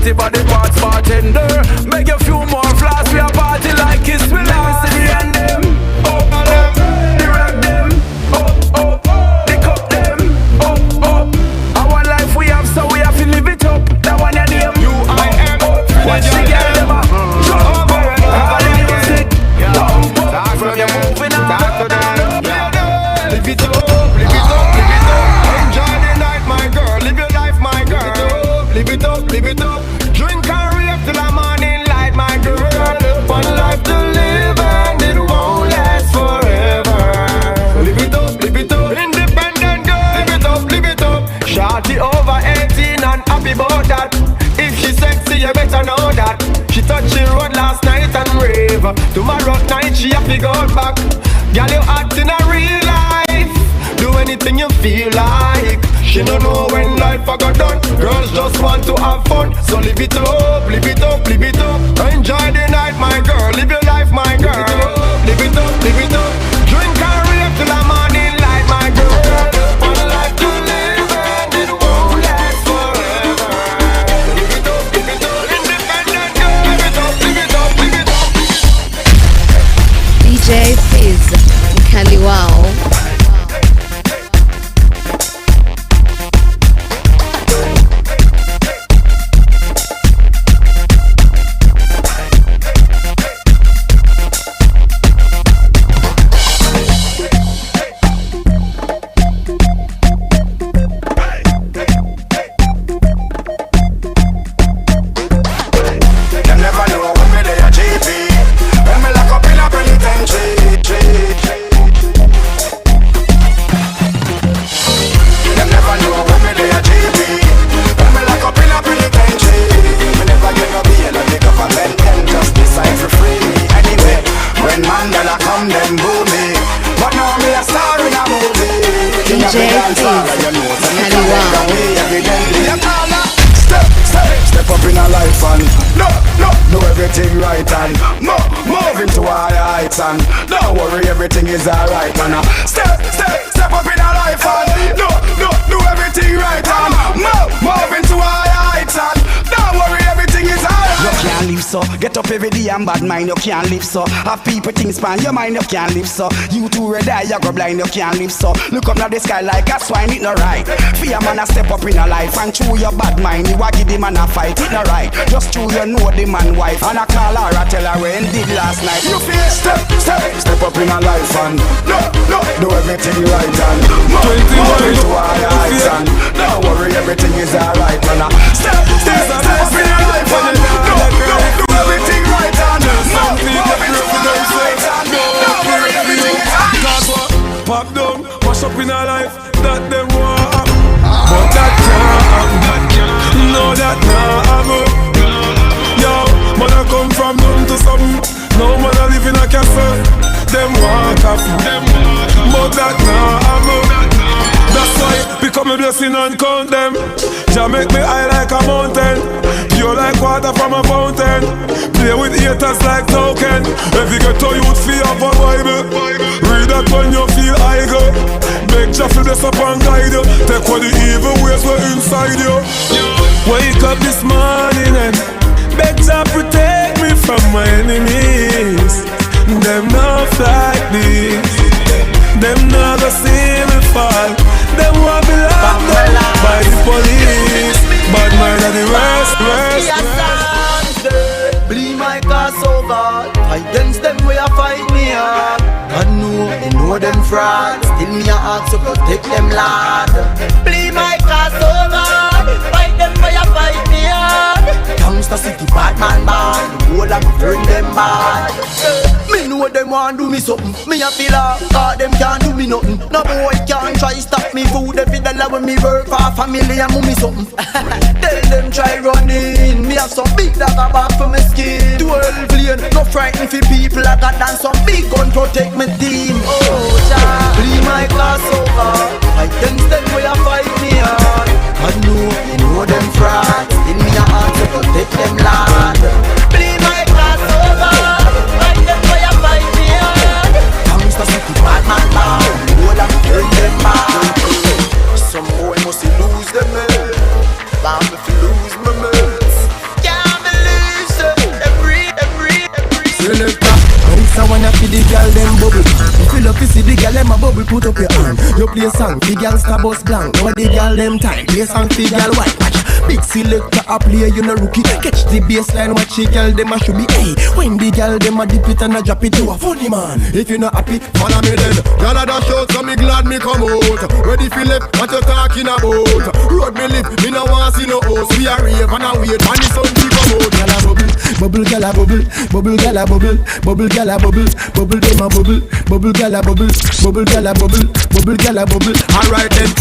pretty body parts bartender. Make a few more flaws, we a party like it's we last. Let me see the end them, oh them, the rock them, oh the cup them, oh. Our life we have, so we have to live it up. That one ya name, you I am. Watch the girl them up, jump over, all the music, jump up. From you moving on, live it up, live it up, live it up. Enjoy the night, my girl. Live your life, my girl. Live it up, live it up. Drink and rave till the morning light, my girl. One life to live and it won't last forever. Live it up, live it up. Independent girl, live it up, live it up. Shorty over 18 and happy about that. If she sexy, you better know that. She touched the road last night and rave. Tomorrow night she have to go back. Girl, you act in a real life. Do anything you feel like. She don't know when life a got done. Girls just want to have fun. So live it up, live it up, live it up. Enjoy the night, my girl. Live your life, my girl. Live it up, live it up. Drink and rave till the morning light, my girl. One life to live and it won't last forever. Live it up, live it up. Independent girl. Live it up, live it up, live it up. DJ Phiz, mkali wao. Step up in a life and do everything right and move into higher heights and don't worry, everything is alright man. Step up in a life and do everything right and move into higher heights and don't worry, everything is alright. You can't live so, get up every day and bad mind, you can't live so. Have people things span your mind, you can't live so. You too red eye, you go blind, you can't live so. Look up now the sky like a swine, it no right. Fear man a step up in a life and chew your bad mind, you a give the man a fight, it no right. Just chew you know the man wife and a call her a tell her when did last night. You feel step up in a life and do everything right and move into higher heights and don't worry, everything is alright man. Step up in a life and do everything right and move into higher heights and don't worry, everything is alright. Pop down, mash up in a life that them want, but that can't happen. No, that can't happen. Yo, man I come from nothing to something. No man I live in a castle. Them want off, but that can't happen. That's why become a blessing and count them. Jah make me high like a mountain, pure like water from a fountain. Play with haters like token. Every ghetto youth feel up a Bible. Read that when you feel high go. Beg Jah to bless up and guide you. Take all the evil ways were inside you. Wake up this morning and beg Jah protect me from my enemies. Them not like this. Them not gonna see me fall. Them want me locked up by the police. Bad mind of the rest. Bleed my cause so God. Fight against them where I fight me hard. I know them frauds. Still me a ask to protect them lad. Bleed my cause so God. Fight them where I fight me hard. Gangsta city bad man bad. All of my friend them bad. Me know them want do me something. Me a feel cause them can't do me nothing. No boy can't try stop me food every dollar when me work for family and mummy something. Tell them try running. Me have some big dog a back for my skin. 12 lane, no frightened for people. I got done some big gun protect my team. Oh, Jah, bleed my class over. Fight against them where I fight me hard. I know them frauds. In me a heart to protect them lad. Bleed my class over. Fight them where I fight me hard. Gangsta city bad man bad. All of them them bad. Some boy must lose them head. Bound if you lose my mates. Selector. This I wanna feel the girl them bubble. You feel up to see the girl them a bubble. Put up your hand. You play a song, the girl star bus blank. Now the girl them time. Play a song, the girl white. Watch. Big selector a play, you no rookie. Catch the baseline, watch the girl them a should be. Hey, when the girl them a dip it and a drop it, you a funny man. If you not happy, follow me then. Girl a dash out, so me glad me come out. Ready for left, what you talking about? Road me live, me no want see no house. We a rave and a wait, and the sun to come out. Girl a bubble, bubble girl a bubble, bubble girl a bubble, bubble girl a bubble, bubble them a bubble, bubble girl a bubble, bubble girl a bubble, bubble girl a bubble. Alright then.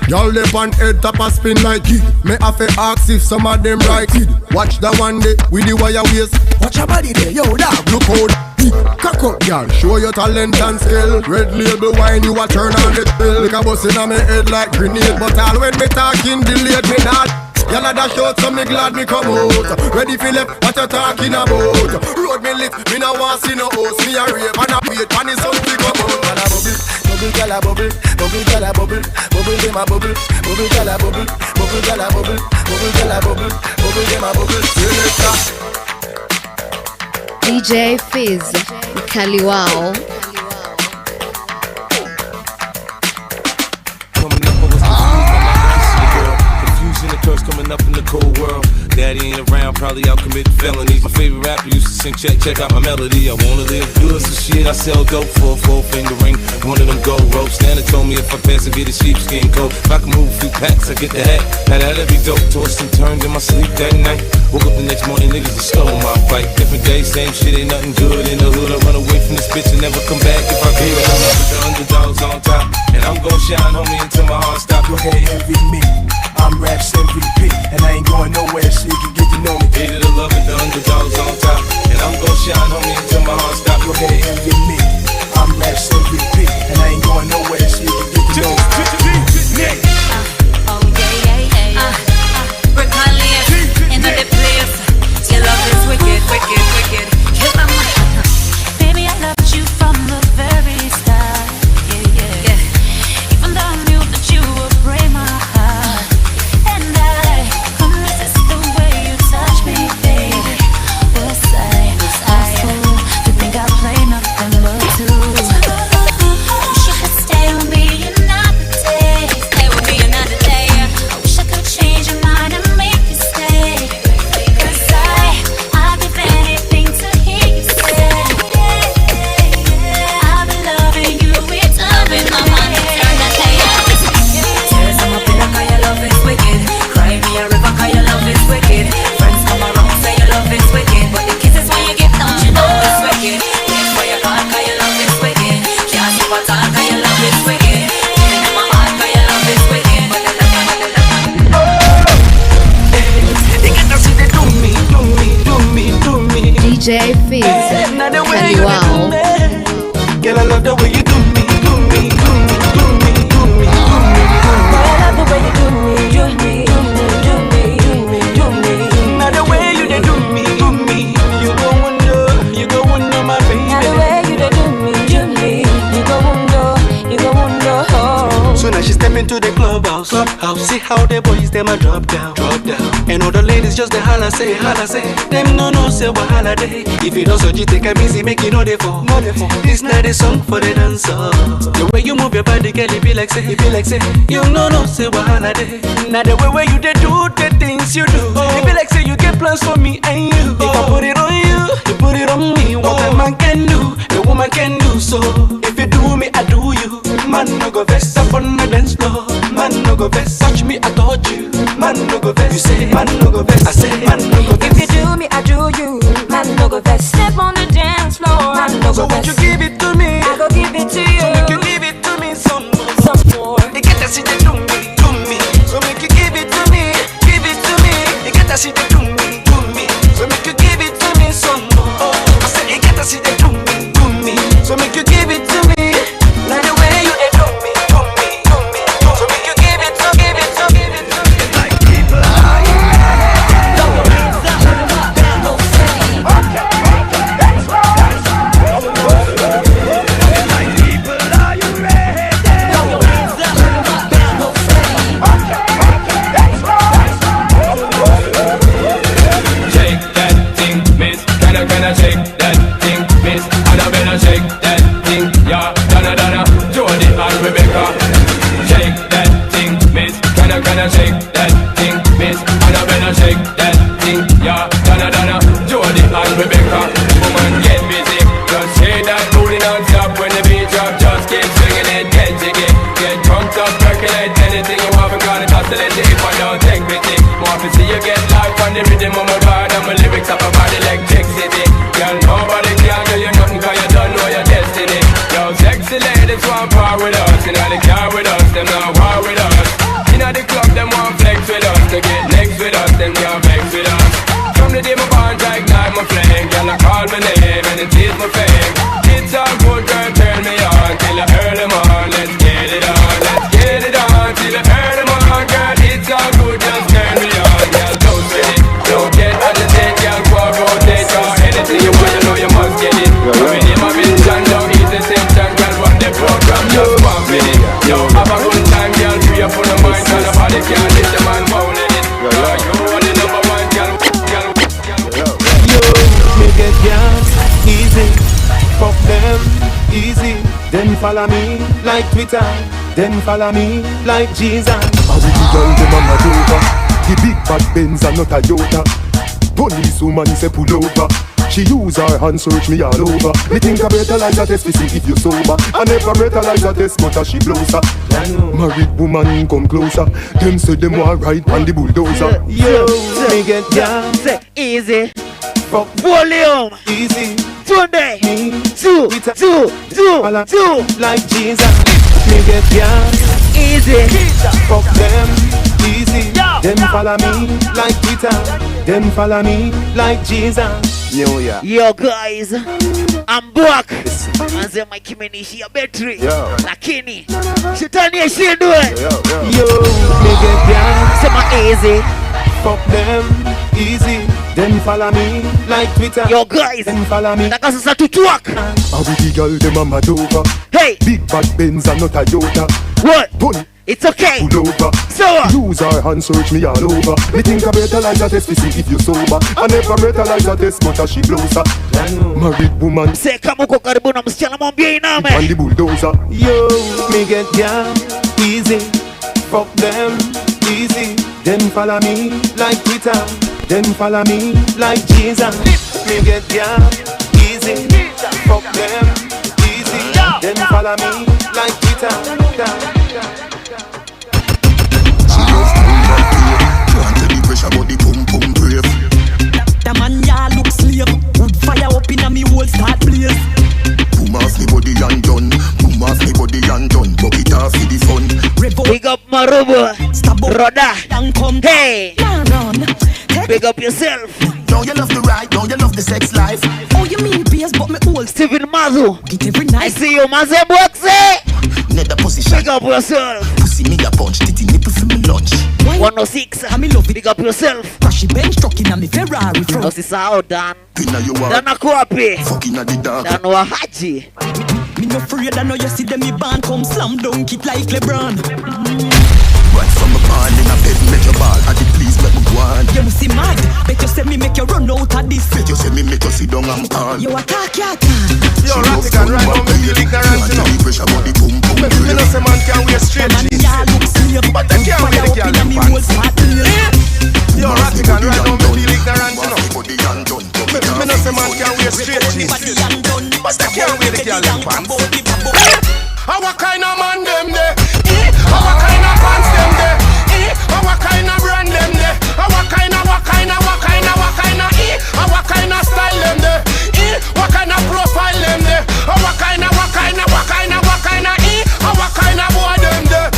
Y'all lip on head top a spin like it. Me have to ask if some of them right it. Watch that one day with the wire waist. Watch your body there, yo dog. Look how big cock up, y'all. Show your talent and skill. Red label wine, you a turn on the pill. Like a bus in on me head like grenade. But all when me talking, delayed me not. Y'all a dash out, so me glad me come out. Ready for left, what you talking about? Road me lit, me no want see no house. Me a rave and a wait, and the sun to come out. Bubble, gyal a bubble, bubble gyal a bubble, bubble dem a bubble, bubble gyal a bubble, bubble gyal a bubble, bubble gyal a bubble, bubble dem a bubble. DJ Phiz, mkali wao. Coming up in the cold world. Daddy ain't around, probably out committing felonies. My favorite rapper used to sing, check out my melody. I wanna live good, so shit, I sell dope for a 4-finger ring. One of them gold ropes. Nana told me if I pass it, get a sheepskin coat. If I can move a few packs, I get the hat. Now that'd be dope. Tossed and turned in my sleep that night. Woke up the next morning, niggas that stole my bike. Different day, same shit, ain't nothing good in the hood. I run away from this bitch and never come back if I could. I love it, the underdogs on top, and I'm gon' shine, homie, until my heart stops. Go ahead, envy me. I'm Raps MVP, and I ain't going nowhere, so you can get to know me. Hated to love it, the underdogs on top, and I'm gon' shine, homie, until my heart stops. Go ahead, envy me. I'm Raps MVP, and I ain't going nowhere, so you can get to know me. Oh yeah. Recalling in the place. Your love is wicked, wicked, wicked. Baby, I loved you from the very start. Yeah. Even though I knew that you would break my heart. DJ Phiz, mkali wao. Girl, I love the way you do me, do me, do me, do me, do me, do me. I love the way you do me, do me, do me, do me, do me. Now the way you do me, you go wonder, my baby. Now the way you do me, you go wonder. So now she step into the clubhouse. See how the boys them a drop down. And all the ladies just the holla say. Them no say what holiday. If you don't so you take a busy, make you know they fall. This not a song for the dancer. The way you move your body, girl, it be like say. You no say what holiday. Now the way you they do the things you do. It be like say you get plans for me and you. If I put it on you, you put it on me. What a man can do, the woman can do. So if you do me, I do you. Man no go vex up on the dance floor. Man no go vex, touch me, I touch you. Man no go vex, you say. Man no go vex, I say. Man no go vex. If you do me, I do you. Man no go vex, step on the dance floor. Man no go vex. So won't you give it to me? I go give it to you. So make you give it to me some more. You get to see the do me. So make you give it to me. You get to see the do me. So make you give it to me some more. I said you get to see the do me. So make you give it to me. Now the way you do me. So make you give it to me. Like people Annabella shake that thing, yeah. Donna, Jody and Rebecca. Shake that thing, miss. Can I shake that thing, miss? Annabella shake that thing, yeah. Donna, Jody and Rebecca. Woman, get busy. Just shake that booty non-stop when the beat drop. Just keep swinging it, get jiggy. Get drunk up, percolate anything you want. Because it's oscillating if I don't take pity. More to see you get life on the rhythm of my body. And my lyrics up about electricity. Girl, nobody can do you nothing cause you don't know your destiny. Yo, sexy ladies want power with us. You know they car with us, them not war with us. You know the club, them want flex with us. To get next with us, them can't vex with us. From the day my bond, I ignite my flame. Girl, I call my name and it is my fame. It's all good, girl, turn me on. Till I earn them on, let's get it on. Let's get it on, till I earn them on. Girl, it's all good, just turn me on. Girl, don't sweat it, don't get agitated. Girl, go out, rotate, or anything you want, you know you must get it. I'm in my vision, don't eat the section. Girl, run the program, just walk with it. Yo, have a good time, girl, free up on the mind. Girl, nobody can let the man moan in it. Yo, you are the number one, girl. Yo, me get gas, easy. Fuck them, easy. Then follow me like Twitter. Then follow me like Jesus. I will be girl, them on my dover. The big bad Benz and not a Toyota. Police woman say pull over. She use her hand search me all over. Me think I better like that test to see if you sober. I never better like that test but she blows her. Married woman come closer. Them say them want ride on the bulldozer. Yo, me get gas, easy. Fuck volume, easy. Today, two, like Jesus. Me get gas, easy. Fuck them, easy. Them follow me like Peter. Them follow me like Jesus. Yo guys, I'm back. Anze Mike Menishi battery. Lakini shetani ashindwe. Yo, me get gas. Sema easy. Fuck them, easy. Then follow me like Twitter. Yo guys, then follow me. Nataka sasa tutwak. I will be girl, them on my dover. Hey, big bad Benz and not a Toyota. What? It's okay. Pull over. So use her hand search me all over. Me think I better like that test to see if you sober. I never better like that test but she blows her. Married woman. Say kama uko karibu na msichana mwambie iname. On the bulldozer. Yo, me get down easy. Fuck them easy. Then follow me like Twitter. Then follow me like Jesus. Me get down easy. Fuck them easy. Then follow me like Twitter. About the pum pum brave. The man ya look slave. Wood fire up in a me whole start blaze. Boom off me body and done. Boom off me body and done. Buck it off for the fun. Big up Marubo. Roda. Hey. Big up yourself. Don't you love the ride? Don't you love the sex life? Oh, you mean beers, but me old Stephen Mazu. Get every night. I see you, Mazu Boxe. Nether position. Big up yourself. Pussy me a punch. Titty nipple for me lunch. 106. I me love it. Big up yourself. Crashy bench truck in a me Ferrari front. No sisa Dan. Pinna you are. Dan Akwapi. Fucking at the dark. Dan Wahaji. Me no afraid I know you see them me band come slam dunk it like LeBron. Right from a band in a bed make your ball. I did please make me go on. You must see mad. Bet you say me make you run out of this. Bet you say me make you sit down and all. You attack ya. Yo, Ratican, right now me feel ignorant, you know. Pressure body pum pum. Me no say man can wear straight jeans, but they can't wear the girl in pants. Yo, Ratican, right now me feel ignorant, you know. Me no say man can wear straight jeans, but they can't wear the girl in pants. Our kind of man them there, our kind of pants them there, our kind of brand them there, our kind of style them there, what kind of profile them there, our kind of boy them there.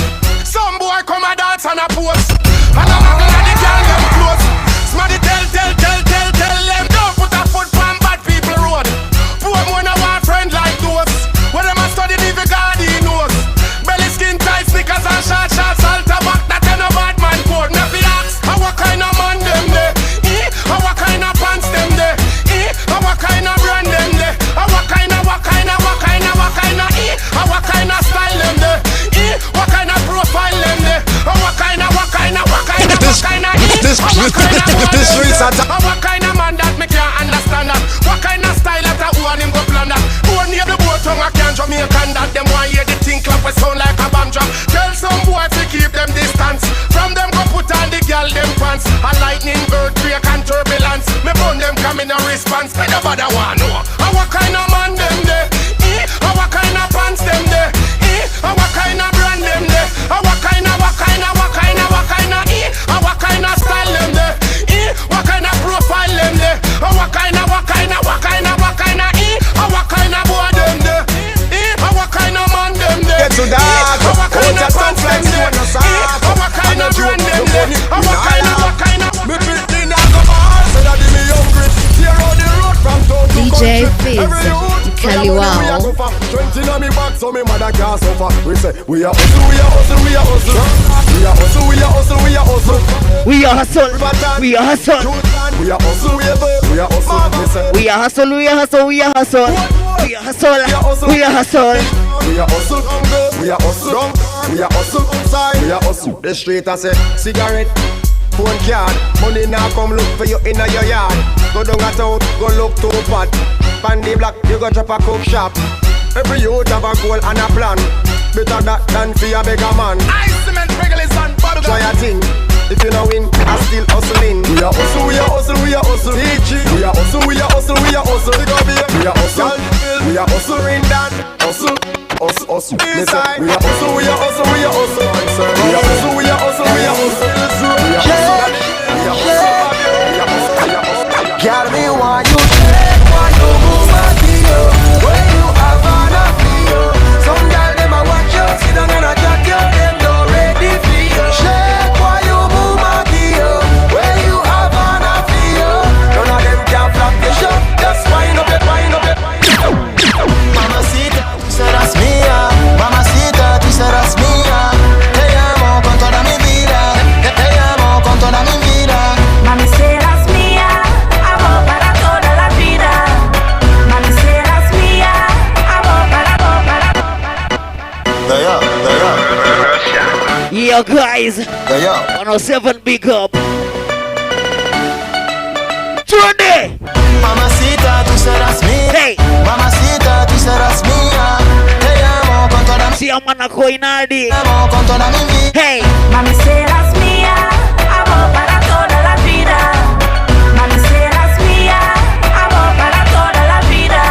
Some boy come a dance and a pose, and a muggle at the girl them close. Smarty tell them don't put a foot on bad people road. Poor man a want friend like those, where them a study the God he knows. mkali wao. 20 on me back so me mother can't suffer. We say we are hustle, we are hustle, we are hustle. We are hustle, we are hustle, we are hustle. We are hustle, we are hustle. We are hustle, we are hustle. We are hustle, we are hustle, we are hustle. We are hustle, we are hustle. We are hustle, we are hustle. We are hustle outside. We are hustle. The street I say cigarette, phone card, money now come look for you in your yard. Go down a town, go look to pot. Pandy black, you go drop a cook shop. Every youth have a goal and a plan. Better that than for a beggar man. I cement regulars and try a thing. If you know win, I still hustling. We are hustle, we are hustle, we are hustle. We are hustle, we are hustle, we are hustle. We are hustle, we are hustle in that hustle. Hustle, we are hustle, we are hustle, we are hustle. We are hustle, we are hustle, we are hustle. We are hustle, we are hustle. Girl, me want you take, want you move my deal. When you have an appeal, some girl them a watch you, sit down and a chat you, them don't ready for you. Shake, why you move my deal? When you have an appeal, none of them can flop your shot. Just wind up it, wind up it. Mamacita, tú serás mía. Mamacita, tú serás mía. Te amo con toda mi vida. Te amo con toda mi vida. Mami, serás mía. Amor para toda la vida. Mami, serás mía. Amor para. Yo guys, 107 big up. Tune. Mamacita, tú serás mía. Hey. Mamacita, tú serás mía. Te amo con toda mi vida. Si amana Coinadi. Te amo con toda mi vida. Hey. Mami, serás mía. Amor para toda la vida. Mami, serás mía. Amor para toda la vida.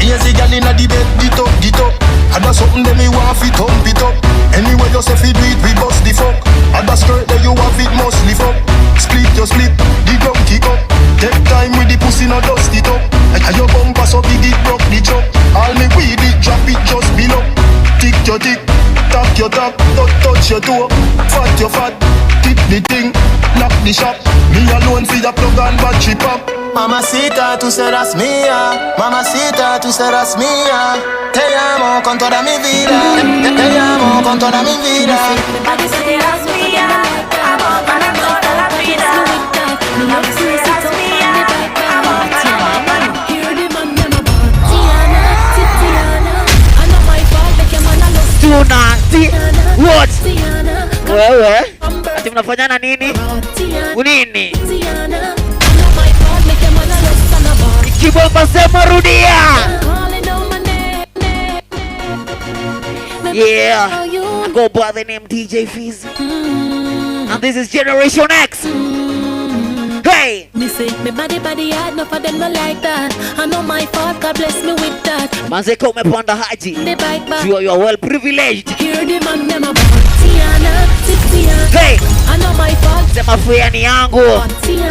Easy girl inna the bed, get up. And that's something that me want fi thump it up. Anyway you say fi do it, we bust the fuck. And that skirt that you have it must lift up. Split your split, the drum kick up. Take time with the pussy, now dust it up. And your bumper so big it broke the chop. All me weed it, drop it just below. Tick your tick, tap your tap, touch your toe. Fat your fat, tip the thing, knock the shop. Me alone fi the plug and battery pop. Mamacita, tú serás mía. Mamacita, tú serás mía. Te amo con toda mi vida. Te amo con toda mi vida. Mami, serás mía. Amor para toda la vida. Mami, serás mía. Amor para. Hear the man them about Tiana, Tiana. I know my fault, make your man a love. Tuna, what? Tiana. Wewe, ati mnafanyana nini? Unini? Tiana. Kibomba sema rudia. Yeah, I go by the name DJ Phiz. And this is Generation X. Hey! Me say, me body hard, enough of them not like that. I know my fault, God bless me with that. Manze come panda haji. The bike back. You are well privileged. Hear the man them about Tiana, Tiana. Hey! I know my fault. Sema fuya ni yangu.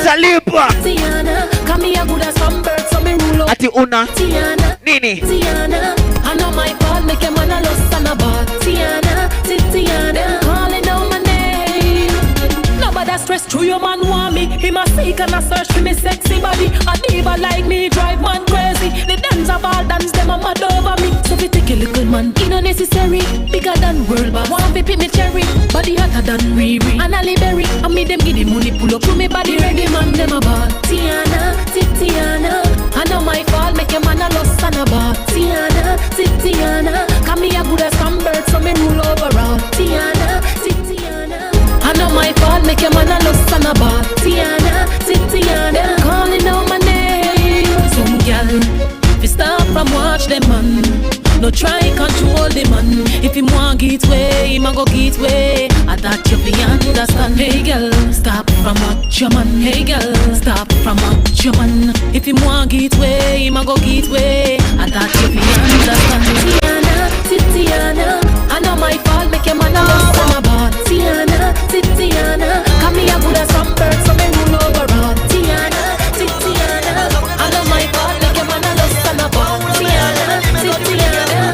Salipa. Tiana, come here good as some birds, so me rule up. Ati una. Tiana, Nini? Tiana. I know my fault, make a man a lost and about Tiana, Tiana. Calling out my name. Nobody stress through your man want me. He must seek and a search for me sexy body. A diva like me drive man crazy. The dance of all dance them a mad over me. So we take a little man, it not necessary. Bigger than world boss. One pick me cherry, body hotter than Riri and Ali Berry. And me them give the money pull up to me body ready man them about Tiana, Tiana. I know my fault, make a man a lost and about Tiana, Tiana. Come me a good as some bird, so me rule over all Tiana, Tiana. I know my fault, make a man a lost and about Tiana, Tiana. Calling out my name. Some girl, if you stop and watch them man. No try control the man. If him want get way, him a go get way. I thought you be understand. Hey girl, stop from watch your man. Hey girl, stop from watch your man. If him want get way, him a go get way. I thought you be understand. Tiana, Tiana. I know my fault, make your man a lost and about Tiana, Tiana. Come here good as some birds, so me rule over all Tiana, Tiana. I know my fault, make your man a lost and about Tiana, Tiana.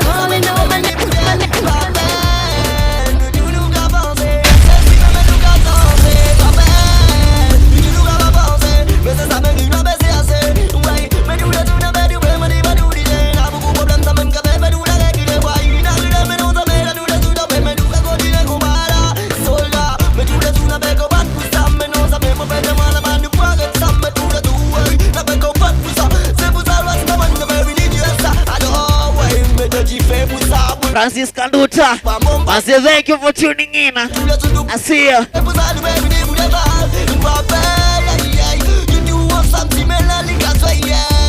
Francis Kanduta. I say thank you for tuning in. I see you.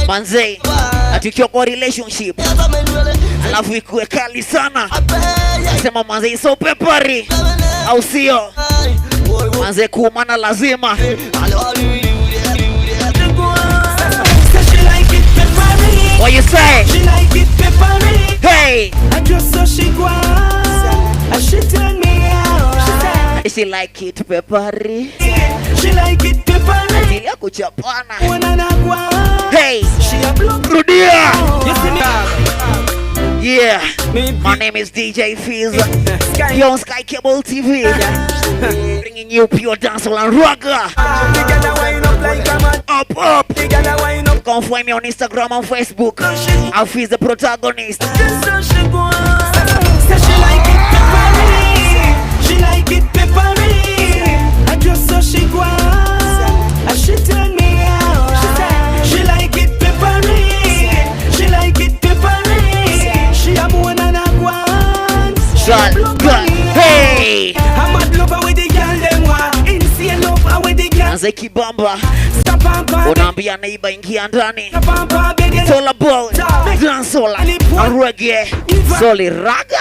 Manze, atukiwa kwa relationship alafu ikuwe kali sana. Nasema manze iso pepari au sio? Manze kuumana lazima. What you say? She like it peppery. Hey! I just saw she go and she tell me how. She like it peppery. She like it peppery. Ajili ya kuchapana. Wananagwa. Hey! She a blow. Rudia! Yeah, my name is DJ Phiz. You're on Sky Cable TV. Bringing you pure dancehall and ragga. Up. Come find me on Instagram and Facebook. I'll Phiz the protagonist. She like it peppery. She like it peppery. I just saw she go and she tell me how. She like it peppery. She like it peppery. She a born and a guan. Hey! I'm mad lover with the girl them one. Insane lover with the girl. Anze kibamba. Unaambia neighbor ingia ndani. It's all about dancehall and reggae. Solid raga.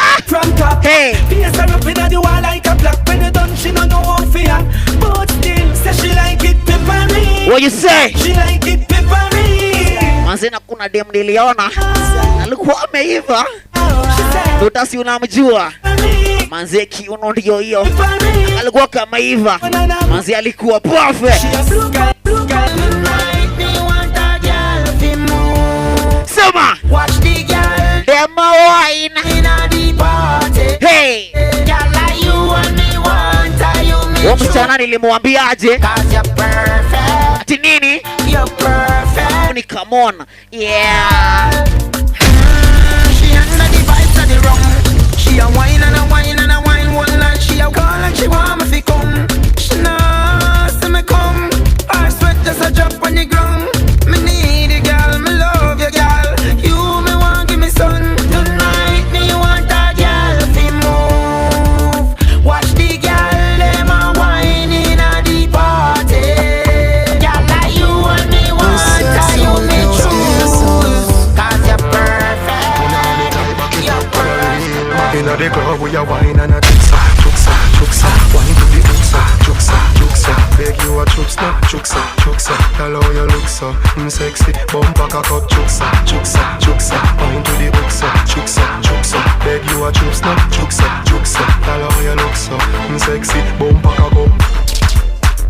Hey! Pierce her up in the wall like a black pen. Done she no know how fear. But still say she like it peppery. What you say? She like it peppery. Manze na kuna dem niliona alikuwa ameiva. Utasi unamjua. Manze kiuno ndio hiyo. Alikuwa kama iva. Manze alikuwa perfect. Sema. Watch the girl. Them a wine. Inna the party. Hey. Girl like you and me want you me. Huyo msichana nilimwambiaje? Cause you're perfect. Ati nini? You're perfect. Ni come on. Yeah. She under the vibes of the rum. She a wine and a wine and a wine one night. She a call and she want me fi come. She know say me come. Her sweat just a drop on the ground. Me need you, girl. Me love you, girl. You me want give me sun. Tonight me want a girl fi move. Watch the girl them a wine inna the party. Girl like you and me want you me choose. Cause you're perfect. You're perfect. Inna the club we a wine and a juksa. Wine to the juksa. Beg you a juksa. Tell how you look so sexy. Bumper cock up juksa. Wine to the juksa. Beg you a juksa. Tell how you look so sexy. Bumper cock up.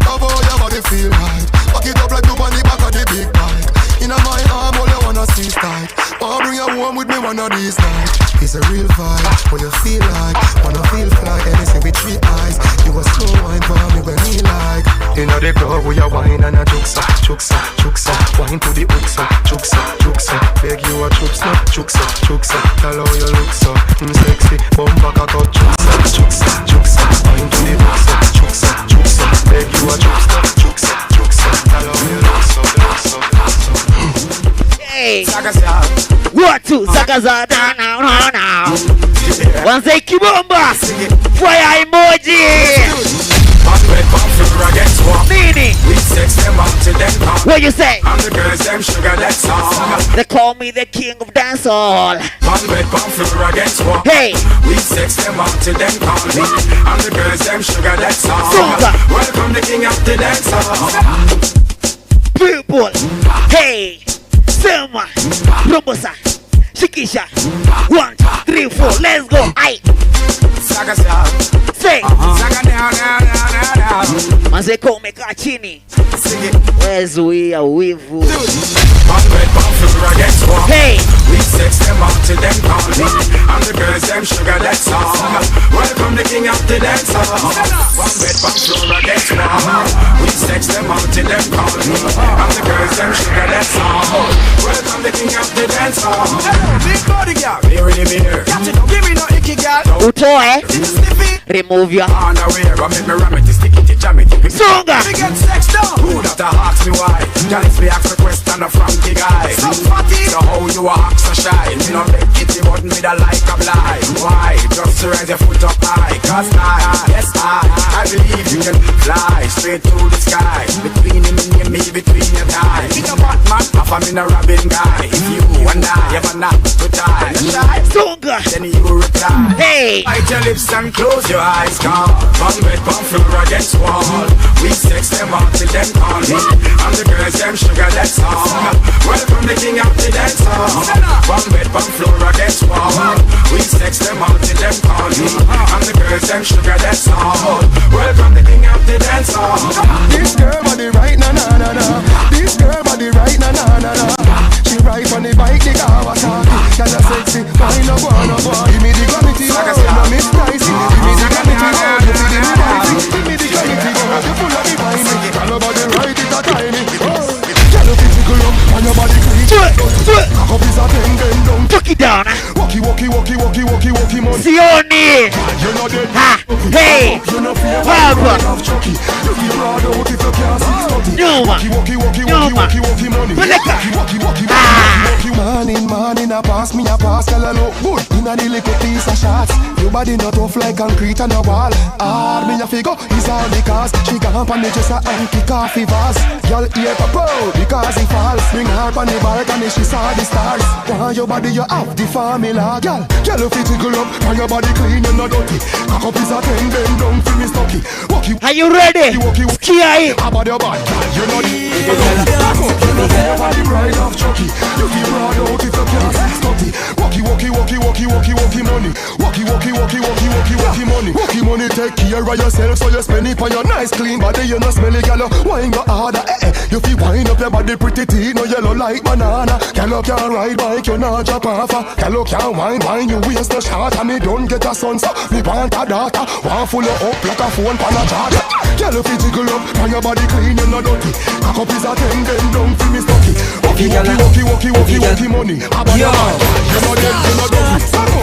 Love how your body feel right. Back it up like you on the back of the big bike. Inna my arm all you wanna see tight. Wanna bring you home with me one of these nights. It's a real vibe, what you feel like. Wanna feel fly, anything with 3 eyes. You a slow wine for me when me like. Inna the club we a wine and a juksa. Wine to the juksa. Beg you a juksa. Tell how you look so sexy. Bumper cock up juksa. Wine to the juksa. Beg you a juksa. Tell how you look so. Hey! What to Zagaza now? Wanze kibomba! Fire emoji! Nini? What you say? I'm the girls, them sugar, that's all. They call me the king of dancehall. Hey! We sex them up till them call me. I'm the girls, them sugar, that's all. Welcome the king of the dancehall. People! Hey! Selma! Rumbosa! Shikisha! 1, 2, 3, 4, let's go! Aye! Say! Mazeko umekaa chini. Wezuia wivu. Hey! We sex them up till them call me. I'm the girls, them sugar, that's all. Welcome the king of the dancehall. One bed, one floor, against wall. We sex them up till them call me. I'm the girls, them sugar, that's all. Welcome the king of the dancehall. Big body girl, here in the mirror. Give me no icky girl. Utoe. Remove your underwear. I make me ram it, stick it, jam it. Songa. We get sex done. Who that ask me why? Girl, if me ask a question from the guy. So how you a act so shy? Me no make it, but sitting with a like a blind. Why? Just to raise your foot up high. Cause yes I believe you can fly straight through the sky. Between him and me, between your thighs. In a Batman, half I'm in a Robin guy. If you and I ever not to die, then you reply. Hey! Bite your lips and close your eyes, come. Bum bed, bum floor against wall. We sex them up till them call me. And the girls them sugar, that's all. Welcome the king of the dance hall. Bum bed, bum floor against wall. We sex them up till them call me. And the girls them sugar, that's all. Welcome the king of the dance hall. This girl body right na na na na. This girl body right na na na na. She ride on the bike, the car was talking. Girl a sexy, why no go no go. Give me the gravity, no miss pricey. Give me the gravity, you see the wifey. Give me the gravity, you full of the wine. Girl your body right, it a tiny. Girl you physical up, and your body clean. Cock up is a bend down. Fuck it down. Walkie man. Sione. You know dead. Hey. You know fear. Papa. You feel hard out if you can't see. No man. Walkie money. Morning, I pass, girl, I look good. In a little piece of shots. Your body not tough like concrete on a wall. Hard me a figure, it's all because she can't on me just a kick off the vase. Y'all ear pop because he falls. Bring her on the balcony, she saw the stars. Want your body, you have the formula, girl. Girl, you fit go up, and your body clean, you not dirty. Cock up is a 10, bend down for me stocky. Are you ready? Ski about your body, you know your body bright off Chucky. You feel proud out if you can't see stotty. Walkie money. Walkie money take care of yourself, so you spend it on your nice clean body. You no smelly, girl. Wine go harder, You feel wind up your body pretty teen, no yellow like banana. Girl, you can't ride bike, you not drop off. Girl, you can't wine, you waste no shot. And me don't get a son, so me want a daughter. Want full up like a phone pan a charger. Girl, you fit jiggle up, and your body clean, you not dirty. Cock up is a 10, bend down for me stocky. Walkie money. About your body, you know dead, you know dirty.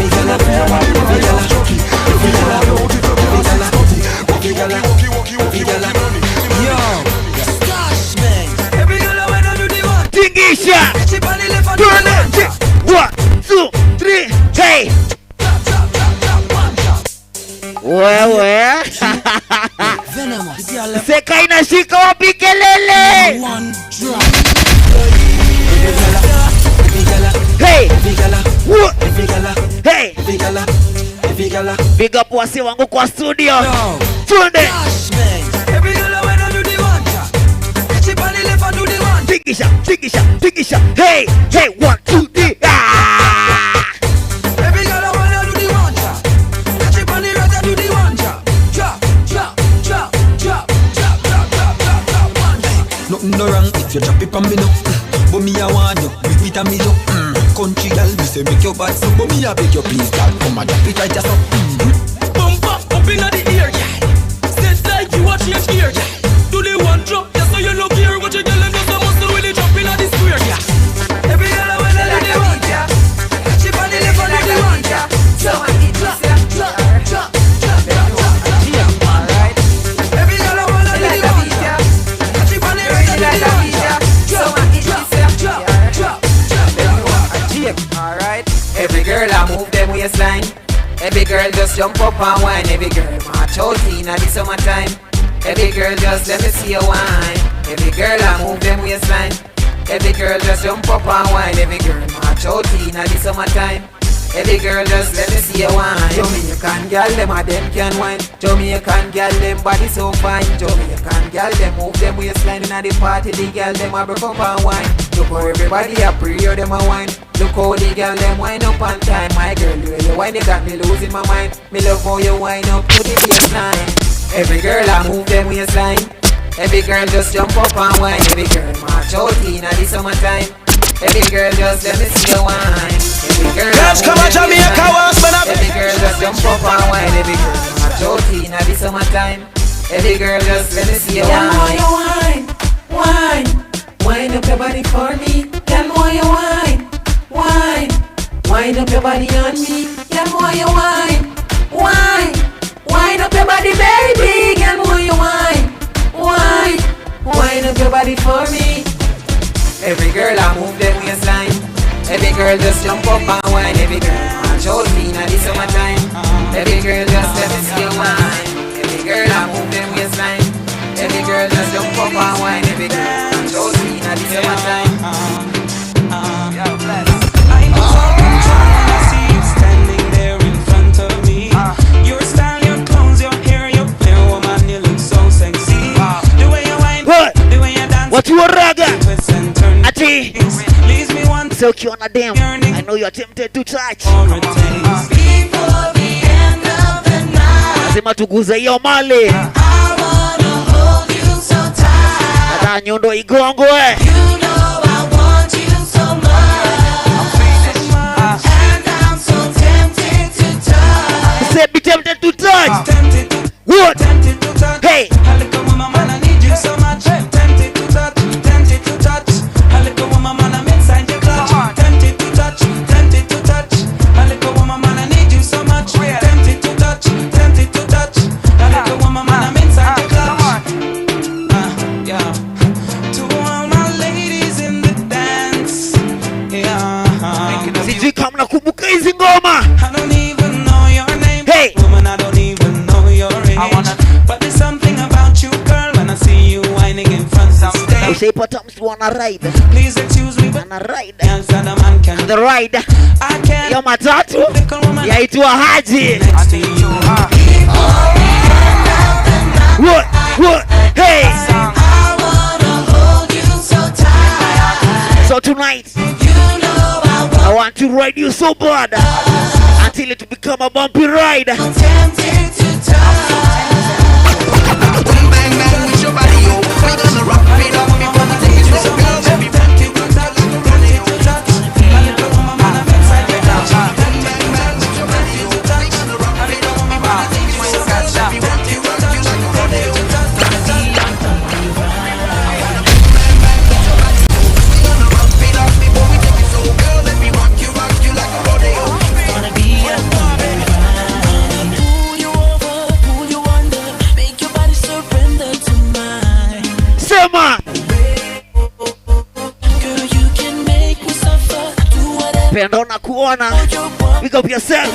You feel your body right off Chucky. You feel your body out if you can't see stotty. Walkie money. Yo, Stash man. Every girl I wanna do the one. Tingisha. Turn it. 1, 2, 3. Hey. Wewe. Seka inashika wapi kelele? Hey. Hey. Big up wasi wangu kwa studio. Tunde. Tingisha. Hey. 1, 2, 3. Every girl I wanna do the one drop. Catch it on the right, I do the one drop. Drop. Nothing no wrong if you drop it on me now. But me I want you, with it and me you. Country girl, me say make your bad so. But me I beg you please, girl, come and drop it right just up. Bump up inna the ear, yeah. Set like you watch your gear, yeah. Do the one drop, yeah, so you look here. What you girl and just a muscle really drop inna the square, yeah. Every girl I wanna do the one, yeah. She on the left, on the one, yeah. So I need to say, drop. Alright. Every girl I wanna do the one, yeah. She on the right, on the one, yeah. So I need to say, drop. Alright. Every girl I move them waistline. Every girl just jump up and whine. Every girl march out in the summertime. Every girl just let me see you whine. Every girl I move them waistline. Every girl just jump up and whine. Every girl march out in the summertime. Every girl just let me see you whine. Jamaican girl them a them can whine. Jamaican girl them body so fine. Jamaican girl them move them waistline inna the party. The girl them a break up and whine. Look how everybody a pray them a whine. Look how the girl them whine up on time. My girl, the way you whine, you got me losing my mind. Me love how you whine up to the baseline. Every girl I move them waistline. Every girl just jump up and whine. Every girl march out in the summertime. Every girl just let me see you whine. Every girl come on Jamaica once, man. Every girl just jump up and whine. Every girl march out in the summertime. Every girl just let me see you whine. Whine up your body for me. Tell me why you whine. Wind up your body on me. Tell me why you whine. Wind up your body, baby. Tell me why you whine. Wind up your body for me. Every girl I move them waistline. Every girl just jump up and whine. Every girl control me now this summertime. Every girl just let me skill wine. Every girl I move them waistline. Every girl just jump up and wine. Every girl control me now this summertime. I know how to try and I see you standing there in front of me. Your style, your clothes, your hair, your hair, woman, you look so sexy. The way you whine, the way you dance. What you a raga? Ati. Leaves me one. So cute on a damn. I know you're tempted to touch. Before the end of the night, Lazima tuguze hiyo mali. I wanna hold you so tight. Hata nyundo igongwe. You know I want you so much. And I'm so tempted to touch. Say be tempted to touch. What? Tempted to touch. Hey. A little woman, man, I need you so much. Tempted to touch. Tempted to touch. A little woman, man, I'm inside your clutch. Tempted to touch. Tempted to touch. A little woman, man, I need you so much. Tempted to touch. Tempted to touch. A little woman, man, I'm inside your clutch. Yeah. To all my ladies in the dance. Yeah. Sijui kama nakumbuka hizi ngoma. I don't even know your name. Hey. Woman, I don't even know your age. But there's something about you, girl, when I see you whining in front of the stage. Ushaipata mtu wana ride. Please excuse me, but Ana ride. yes, and a man can. The ride. I can't. Yo matatu. Yaitwa Haji. Next to you. What? What? Hey. I wanna hold you so tight. So tonight, You know I I want to ride you so bad until it become a bumpy ride. want tempted to touch. Boom bang bang with your body, yo. We gonna rock it up before we take it to the girls. Every Tempted to touch. Tempted to touch. A little woman, man, I'm inside your clutch. bang bang bang with your body, yo. We gonna rock it up before we take it to the girls. Every rock you like a rodeo. Pull you over, pull you under, make your body surrender to mine. Sema. Girl, you can make me suffer. Do whatever Penda na kuona. you want. Pick up yourself.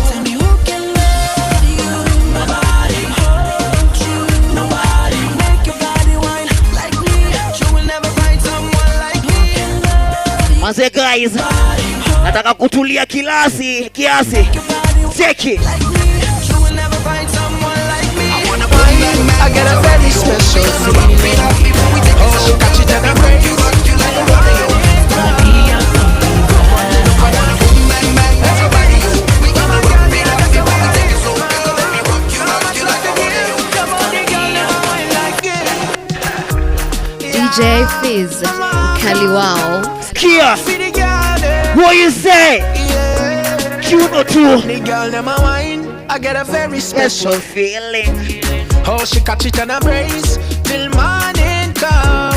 Tell me who can love you. Nobody hold you. Nobody make your body whine like me. You will never find someone like me. Manze guys, nataka kutulia kiasi. Check it. You will never find someone like me. I get a very special feeling. Oh, catch it and I break you like a rodeo. DJ Phiz, mkali wao. Kia. What you say? Kuno tu. The girl them a wine, I get a very special feeling. Oh, she catch it and a brace till morning come.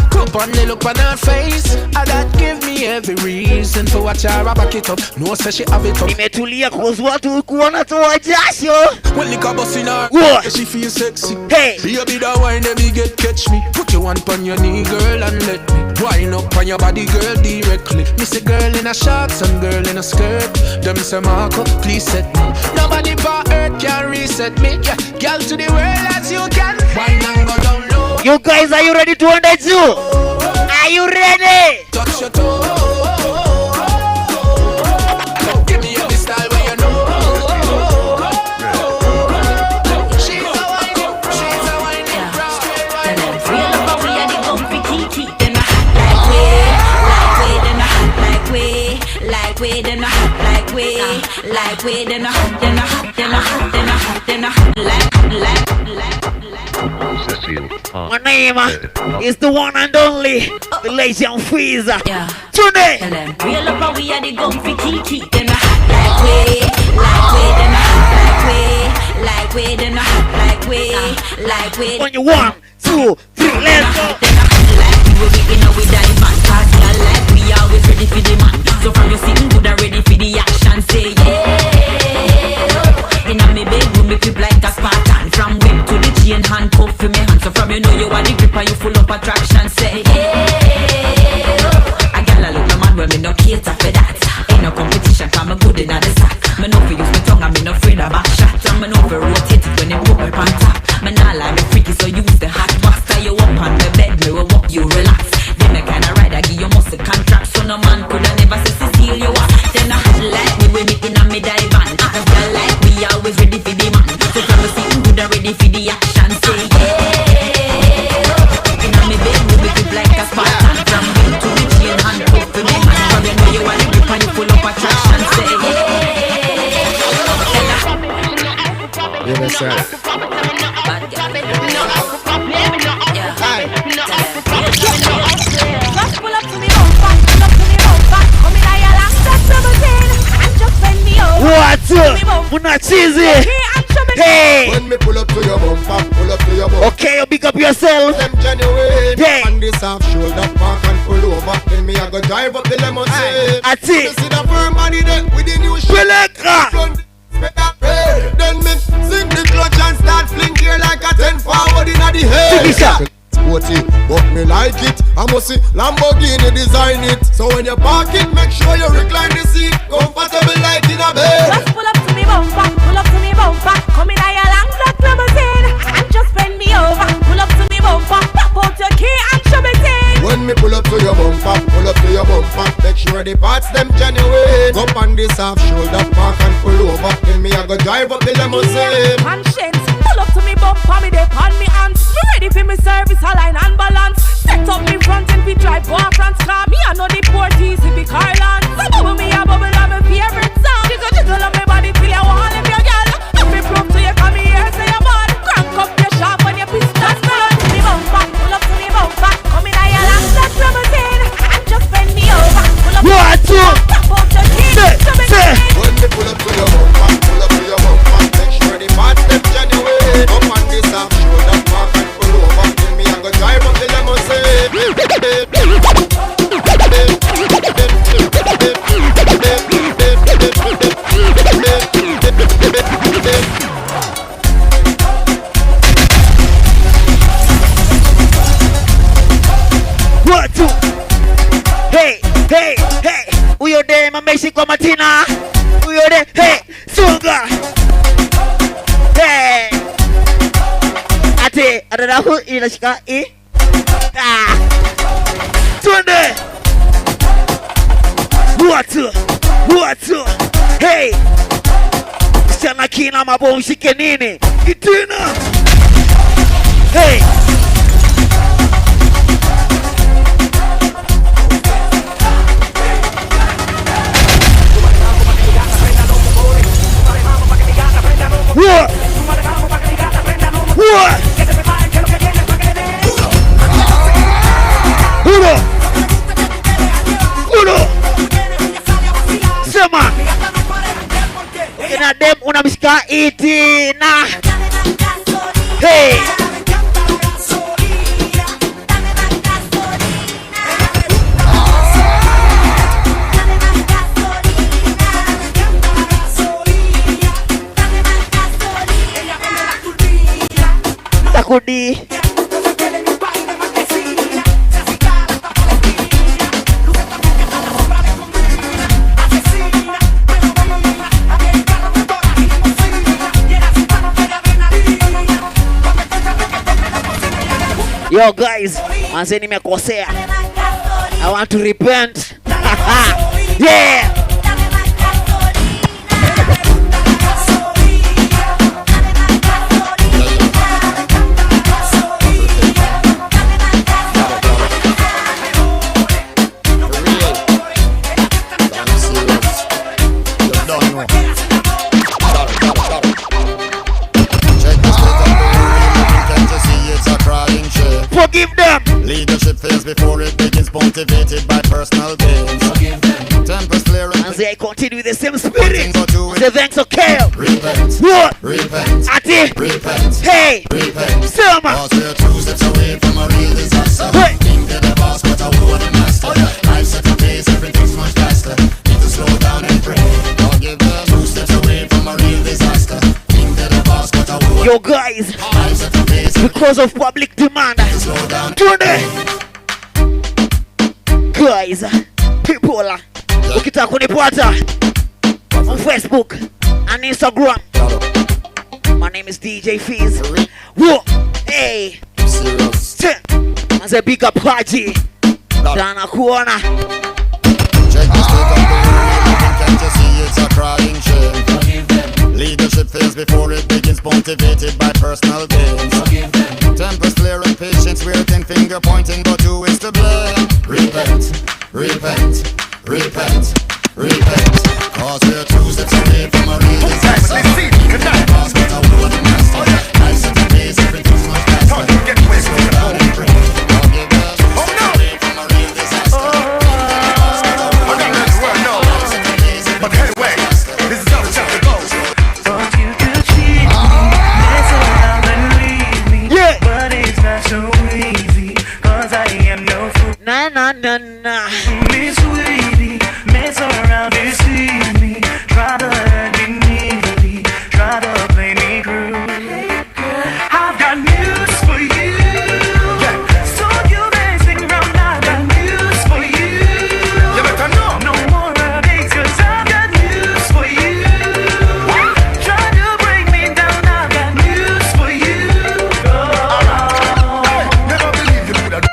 Cup on the look on her face, and that give me every reason to watch her back it up. No say she have it up. Nimetulia cause watu kuona toa jasho. When liquor bust in her, what? She feel sexy. Hey, baby, that wine let me get catch me. Put your hand on your knee, girl, and let me wind up on your body, girl, directly. Me say girl in a shorts and girl in a skirt. Them say Marco, please set me. Nobody but earth can reset me. Yeah, girl to the world as you can. Wine and go down low. You guys, are you ready to end it too? Are you ready? Touch your toe. Give me every style where you know. She's a whining, she's a whining brown. Real love, we are the comfy kiki. Then I hot like way, like way, then I hot like way, like way, then I hot, then I hot, then I hot, then I hot, then I hot, like. My name is the one and only, the legend Phiz. Yeah. Today. Real love, we are the comfy kiki. Then I hot like way, then I hot like way, then I hot like way. On your 1, 2, 3, let's go. We know we diamond, cause girl like we always ready for the man. So from your sitting good and ready for the action, say yeah. In a me bedroom, me flip like a Spartan. From whip to the chain, handcuff for me hand. So from you know you are the gripper, you full of attraction, say yeah. A girl I look no man me dive on. Cause girl like we always ready for the man. So from the sitting good and ready for the action. Say yeah. Inna me bed, move it up like a Spartan. From bed to the chain, hand up to me man. From you know you want to grip and you full up attraction. Say yeah. Yes, sir. Just pull up to me bumper, pull up to me bumper. Come in your last trouble and just bend me over. What's up? We're not cheesy. Hey. When me pull up to your bumper, pull up to your bumper. Okay, you pick up yourself. Them genuine. Yeah. And this half shoulder park and pull over. Then me I go drive up the limousine. That's it. You see the firm body there with the new shit. Then me sing the clutch and start fling gear like a 10 forward in the head. Sporty, but me like it. I must see Lamborghini design it. So when you park it, make sure you recline the seat. Comfortable like in a bed. Just pull up to me bumper, pull up to me bumper. Come in your long black limousine and just bend me over. Pull up to me bumper, pop out your key and shove it in. When me pull up to your bumper, pull up to your bumper. Make sure the parts them genuine. Go on this half shoulder park and pull over. Then me I go drive up the limousine. Conscience, pull up to me bumper, me dey on me hands. Me ready for me service, align and balance. Set up me front and we drive war France. Car me I know the port easy be Carland. So bubble me a bubble on my favorite song. Jiggle jiggle on my body till you want if you girl. Let me prove to you come here say you're bad. Crank up your sharp and your pistons. Pull up to me bumper, pull up to me bumper. Come in your last black limousine and just bend me over. Pull up to me bumper, pop out your key. When me pull up to your bumper, pull up to your bumper. Make sure the parts them genuine. Up on this half shoulder park and pull over. Then me I go drive up the limousine. What two? Hey, hey, hey. We are there, my Mexico Martina. We are there. Hey, Suga. Hey. Ate, ada dah ilashika Ah. Tunde. What two? What two? Hey. Sana kina mabo shike nini? Kitina. Hey. What? What? Uno. Uno. Sema. Kena dem unamshika iti na. Hey. Takudi. Yo guys, manze nimekosea. I want to repent. Yeah. Forgive them. Leadership phase before it begins, motivated by personal gains. Tempest flare and they continue the same spirit. The thanks okay. Repent. What? Repent. Ati. Repent. Hey. Repent. Selma. Cause we're 2 steps away from a real disaster. Hey. Think they're the boss, but I want the master. Life set a pace, everything's much faster. Need to slow down and pray. Don't give them 2 steps away from a real disaster. Think they're the boss, but I want. Yo guys, because of public demand, today, guys, people, ukitaka kunipata on Facebook and Instagram, my name is DJ Phiz. Whoa, hey, as a big up party, Dana Kuona. Check the state of the world, can't you see it's a crying shame? phase before it begins, motivated by personal gains. Tempers flare and patience, we're 10 finger pointing, but who is to blame? Repent, repent, repent, repent. Cause we're 2 steps away from a real disaster. Boss, but I will the master. Nice at the base, everything's much faster. Slow down and pray. Don't give up. Step away from a real disaster. Boss, but I will the master. Nice at the base, But anyway, this is how the chapter goes. Thought you could cheat me, mess around and leave me. But it's not so easy, cause I am no fool. Nah, nah, nah, nah. Miss Sweetie, mess around, deceive me. Try to hurt me easily, try to play me cruel. I've got news for you. So you messing around, I've got news for you. You better know. No more heartaches, cause I've got news for you. Try to bring me down, I've got news for you. Hey, never believe you could have.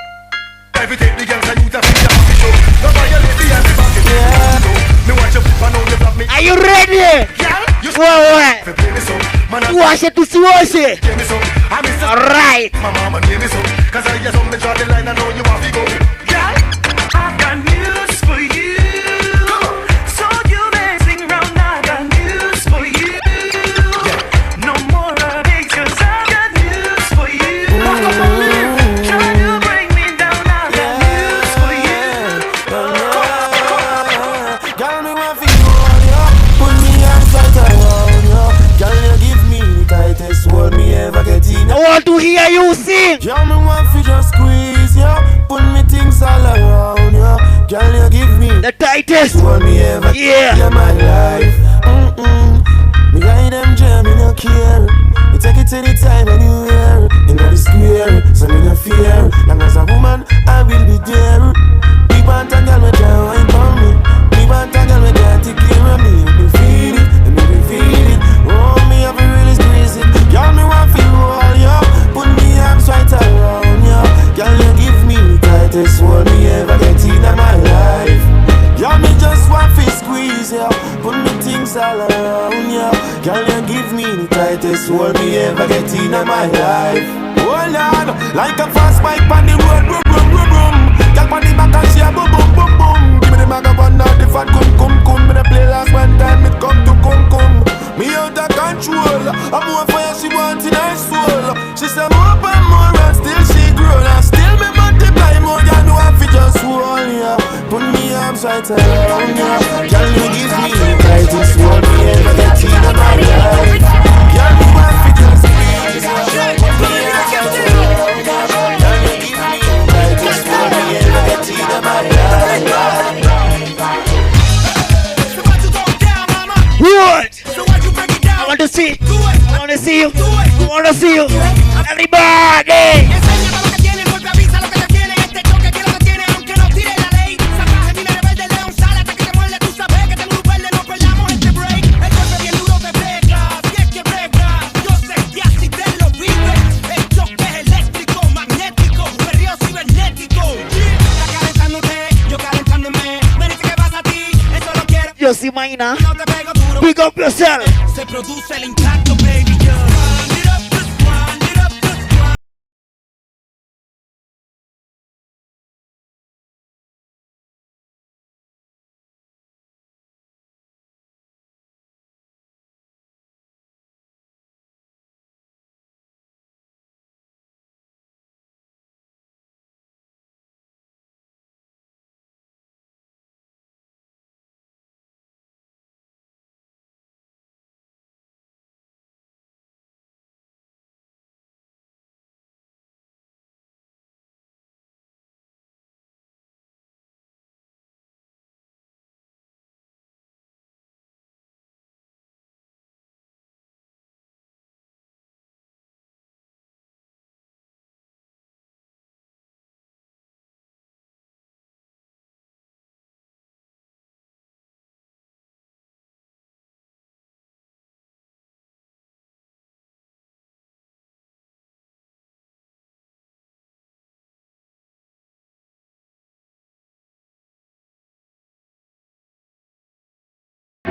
Every take the girls and you to feel your show. No violate the every back in the me watch you flip and now you flap me. Are you ready? Yeah, you What? play me so. Man, I Wash it to wash it. play me so. I miss it. Alright. My mama name me so. Cause I just want me draw the line, I know you want to go. Yeah, I've got news for you. So you messing around, I got news for you. No more heartaches, cause I got news for you. Try to bring me down, I got news for you. Girl, me want for you on ya. Put me hands right around ya. Girl, you give me the tightest hold me ever get in. I want to hear you sing. Girl, me want for just squeeze ya. Put me things all around ya. Girl, you give me the tightest hold me ever yeah. in my life. Me guide them jam, me no care. You take it anytime, anywhere. In the square, so me no fear. Long as a woman, I will be there. Me want a girl, me can't wine for me. Me want a girl, me can't take care of me. Let me feel it, let me feel it. Oh, me have to really squeeze it. Girl, me want feel all ya. Put me arms right around ya. Girl, you give me the tightest hold me ever get in my life. Girl, me just want to squeeze ya. Put me things all around ya. Girl, you give me the tightest hold me ever get in my life. Oh Lord, like a fast bike on the road, boom, boom, boom, boom. Girl, on the back and she a boom, boom, boom, boom. Give me the mag up and the fat cum. Me the play last one time, it come to cum. Me out of control. I'm more fire, she want in her soul. She say more and more and still she grow. And still me multiply more than know if it just hold ya. Put me arms right around ya. Girl, you give me the tightest hold me ever get in my life. Girl, you want to just squeeze ya. Put me arms right around ya. Girl, you give me the tightest hold me ever get in my life. What? I want to see. I want to see you. I want to see you. Everybody. Yo, si mañana, pick up yourself. Se produce el impacto, baby, yo.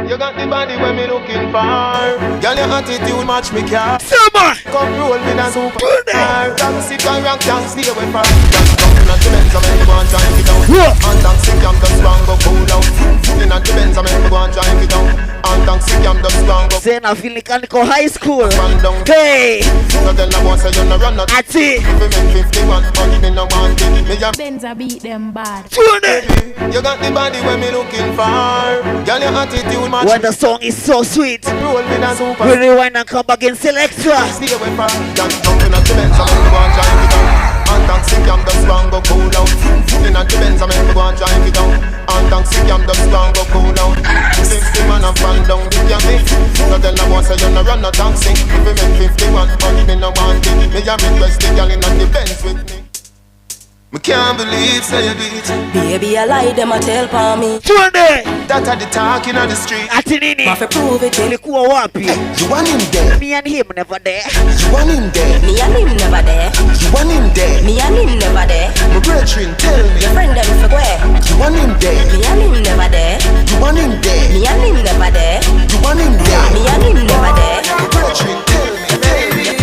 You got the body when me looking for. Girl, your attitude match me car. Summer. Come roll with a superstar. Toxic and rock can't stay away from. Just jumping at the Benz, I make me go and drive it down. And toxic I'm just strong, go cool out. In at the Benz, I make me go and drive it down. And toxic I'm just strong, go. Say now feeling can go high school. Hey. So tell them once you no run out. That's it. If you make 51, but give me no one thing. Me a Benz a beat them bad. You got the body when me looking for. Girl, your attitude match. When the song is so sweet, roll with a super. we rewind and come back in Selectra. Stay away from. Just jumping at the Benz, I make me go and drive it down. And toxic I'm just strong, go cool out. In at the Benz, I make me go and drive it down. And toxic I'm just strong, go cool out. 60 man and fan down the cabin. So tell them once you no run no toxic. If you make 51, but give me no one thing. Me a request the girl in at the Benz with me. Me can't believe say you beat. Baby, I lie, them a tell for me. That are the talking on the street. Atinini. Ma fi prove it. Ilikuwa wapi? You want him there. Me and him never there. You want him there. Me and him never there. You want him there. Me and him never there. My brethren, tell me. Your friend them for where? You want him there. Me and him never there. You want him there. Me and him never there. You want him there. Me and him never there. My brethren, tell me. Baby,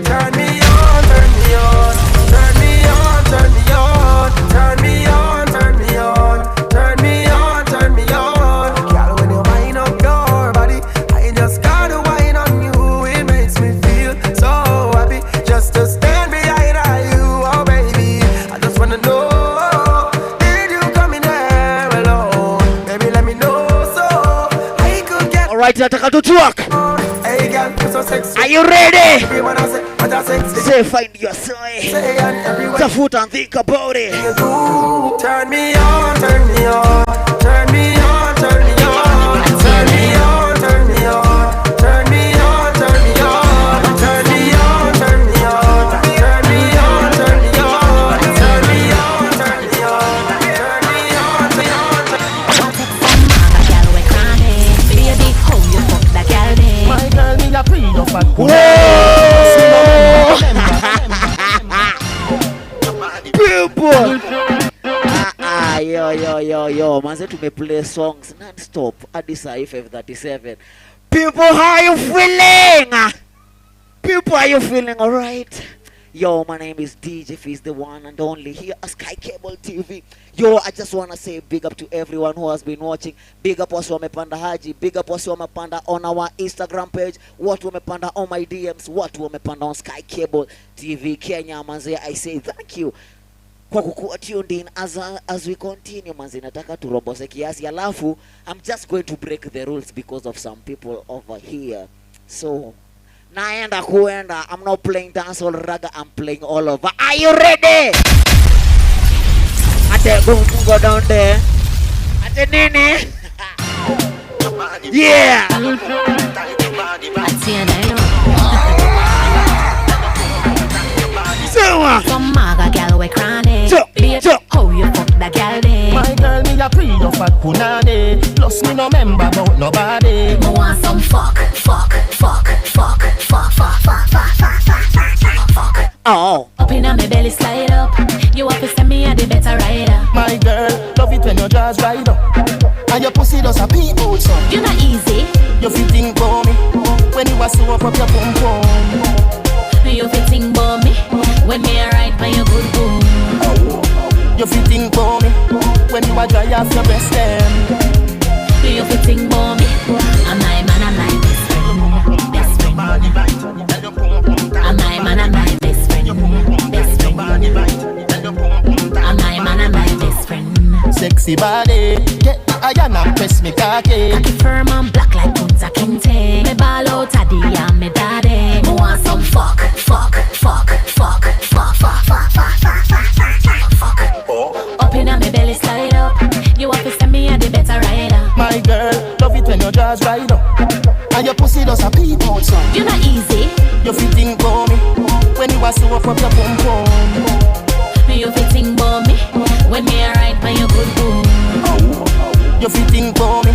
turn me on, turn me on. Turn me on, turn me on. Turn me on, turn me on. Turn me on, turn me on. Girl, when you wind up your body, I just gotta wind on you. It makes me feel so happy just to stand behind you, oh baby. I just wanna know, did you come in there alone? Baby, let me know so I could get. Alright, nataka to truck. Hey girl, you're so sexy. Are you ready? Everyone I say, what I sexy. Say find your soy. Tafuta and think about it. Turn me on, turn me on. Turn me on, turn me on. Turn me on, turn me on. Turn me on, turn me on. Turn me on, turn me on. Turn me on, turn me on. Turn me on, turn me on. Turn me on, turn me on. Baby, how you fuck that girl name? My girl, me a queen of a good. People. Yo, manze tumeplay songs non-stop at this IFF37. People, how are you feeling? People, are you feeling alright? Yo, my name is DJ Phiz, the one and only here at Sky Cable TV. Yo, I just want to say big up to everyone who has been watching. Big up wasi wamepanda haji. Big up wasi wamepanda on our Instagram page. Watu wamepanda on my DMs. Watu wamepanda on Sky Cable TV Kenya. Manze, I say thank you kwa kukuwa tuned in as we continue. Manze, nataka turombose kiasi. Alafu, I'm just going to break the rules because of some people over here. So, naenda kuenda. I'm not playing dancehall raga. I'm playing all over. Are you ready? Ate boom, go down there. Ate nini? Yeah. Some maga gal we cranny. How you fuck that gal day? My girl, me a queen of a punani. Plus me no member about nobody. Me want some fuck. Oh. Up inna me belly slide up. You have to send me a the better rider. My girl, love it when your jaws ride up. And your pussy does a peep out so. You not easy. You fitting for me when you was so up your pum pum. You fitting for me when me a ride by your good boom. You fitting for me when you a dry off your breast them. You fitting for me. I'm my man, I'm my best friend. I'm my man, I'm my best friend. I'm my man, I'm my best friend. Sexy body, get the iron and press me cocky. Cocky firm and black like Punta Kinte. Me ball out a D and me daddy. Me want some fuck. Up inna me belly slide up. You have to send me a the better rider. My girl, love it when your jaws ride up. And your pussy does a peep out so. You not easy. You fitting for me when you was so up your pum pum. You fitting for me when me a ride by your good boom. You fitting for me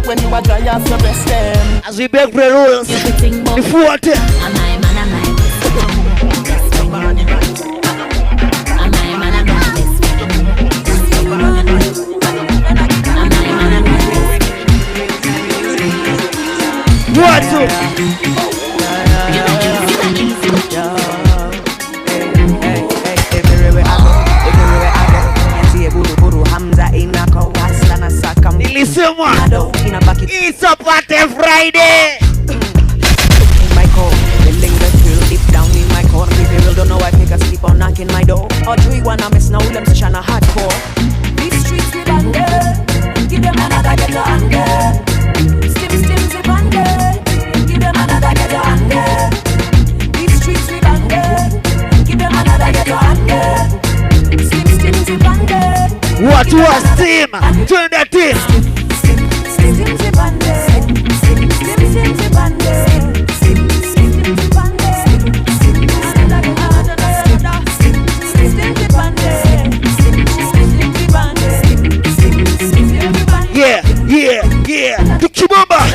when you a dry off your breast them. As we break the rules, you fitting for me. I'm my man, I'm my best friend. I'm my man, I'm my best friend. I'm my man, I'm my best friend. What's up? Nilisema it's a party Friday. My core, the linger through deep down in my core. People don't know I take a sleep on knocking my door. Or do we wanna miss now? Them such a hardcore. These streets we under, give them another get under. Stim zip under, give them another get under. These streets we under, give them another get under. Stim zip under. What was Tim? Turn that in. Stim zip under. Stim zip under. Yeah, tukibamba.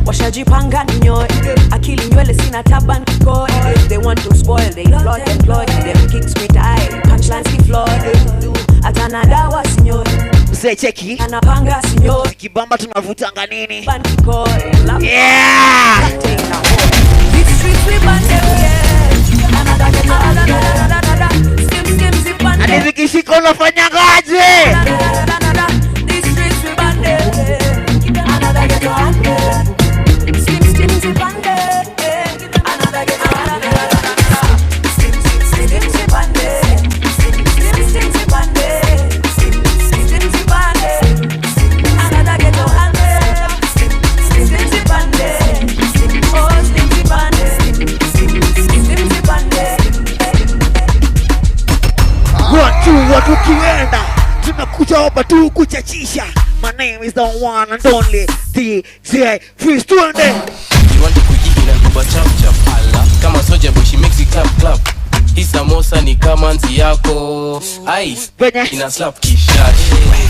Washajipanga nyo, akili nywele sina taban kiko. They want to spoil, they employ them kicks me tie, punchlines ki floor. Atana dawa sinyo. Mzee cheki. Anapanga sinyo. Kibamba tunavutanga nini? Yeah. These streets we band them, yeah. Stim zip band. Hadi zikishika unafanyangaje? These streets we band them, yeah. Another get under. Stim zip under. Another get under. Stim zip under. Stim zip under. Stim zip under. Another get under. Stim zip under. Oh, stim zip under. Stim zip under. Watu ukienda tunakuja hapa tu kuchachisha. My name is the one and only DJ Phiz. Tuende. You want to kuji inakuba chap chap ala. Kama soja boy she makes it clap clap. Hii samosa ni kama nzi yako. Ai, ina slap kishash.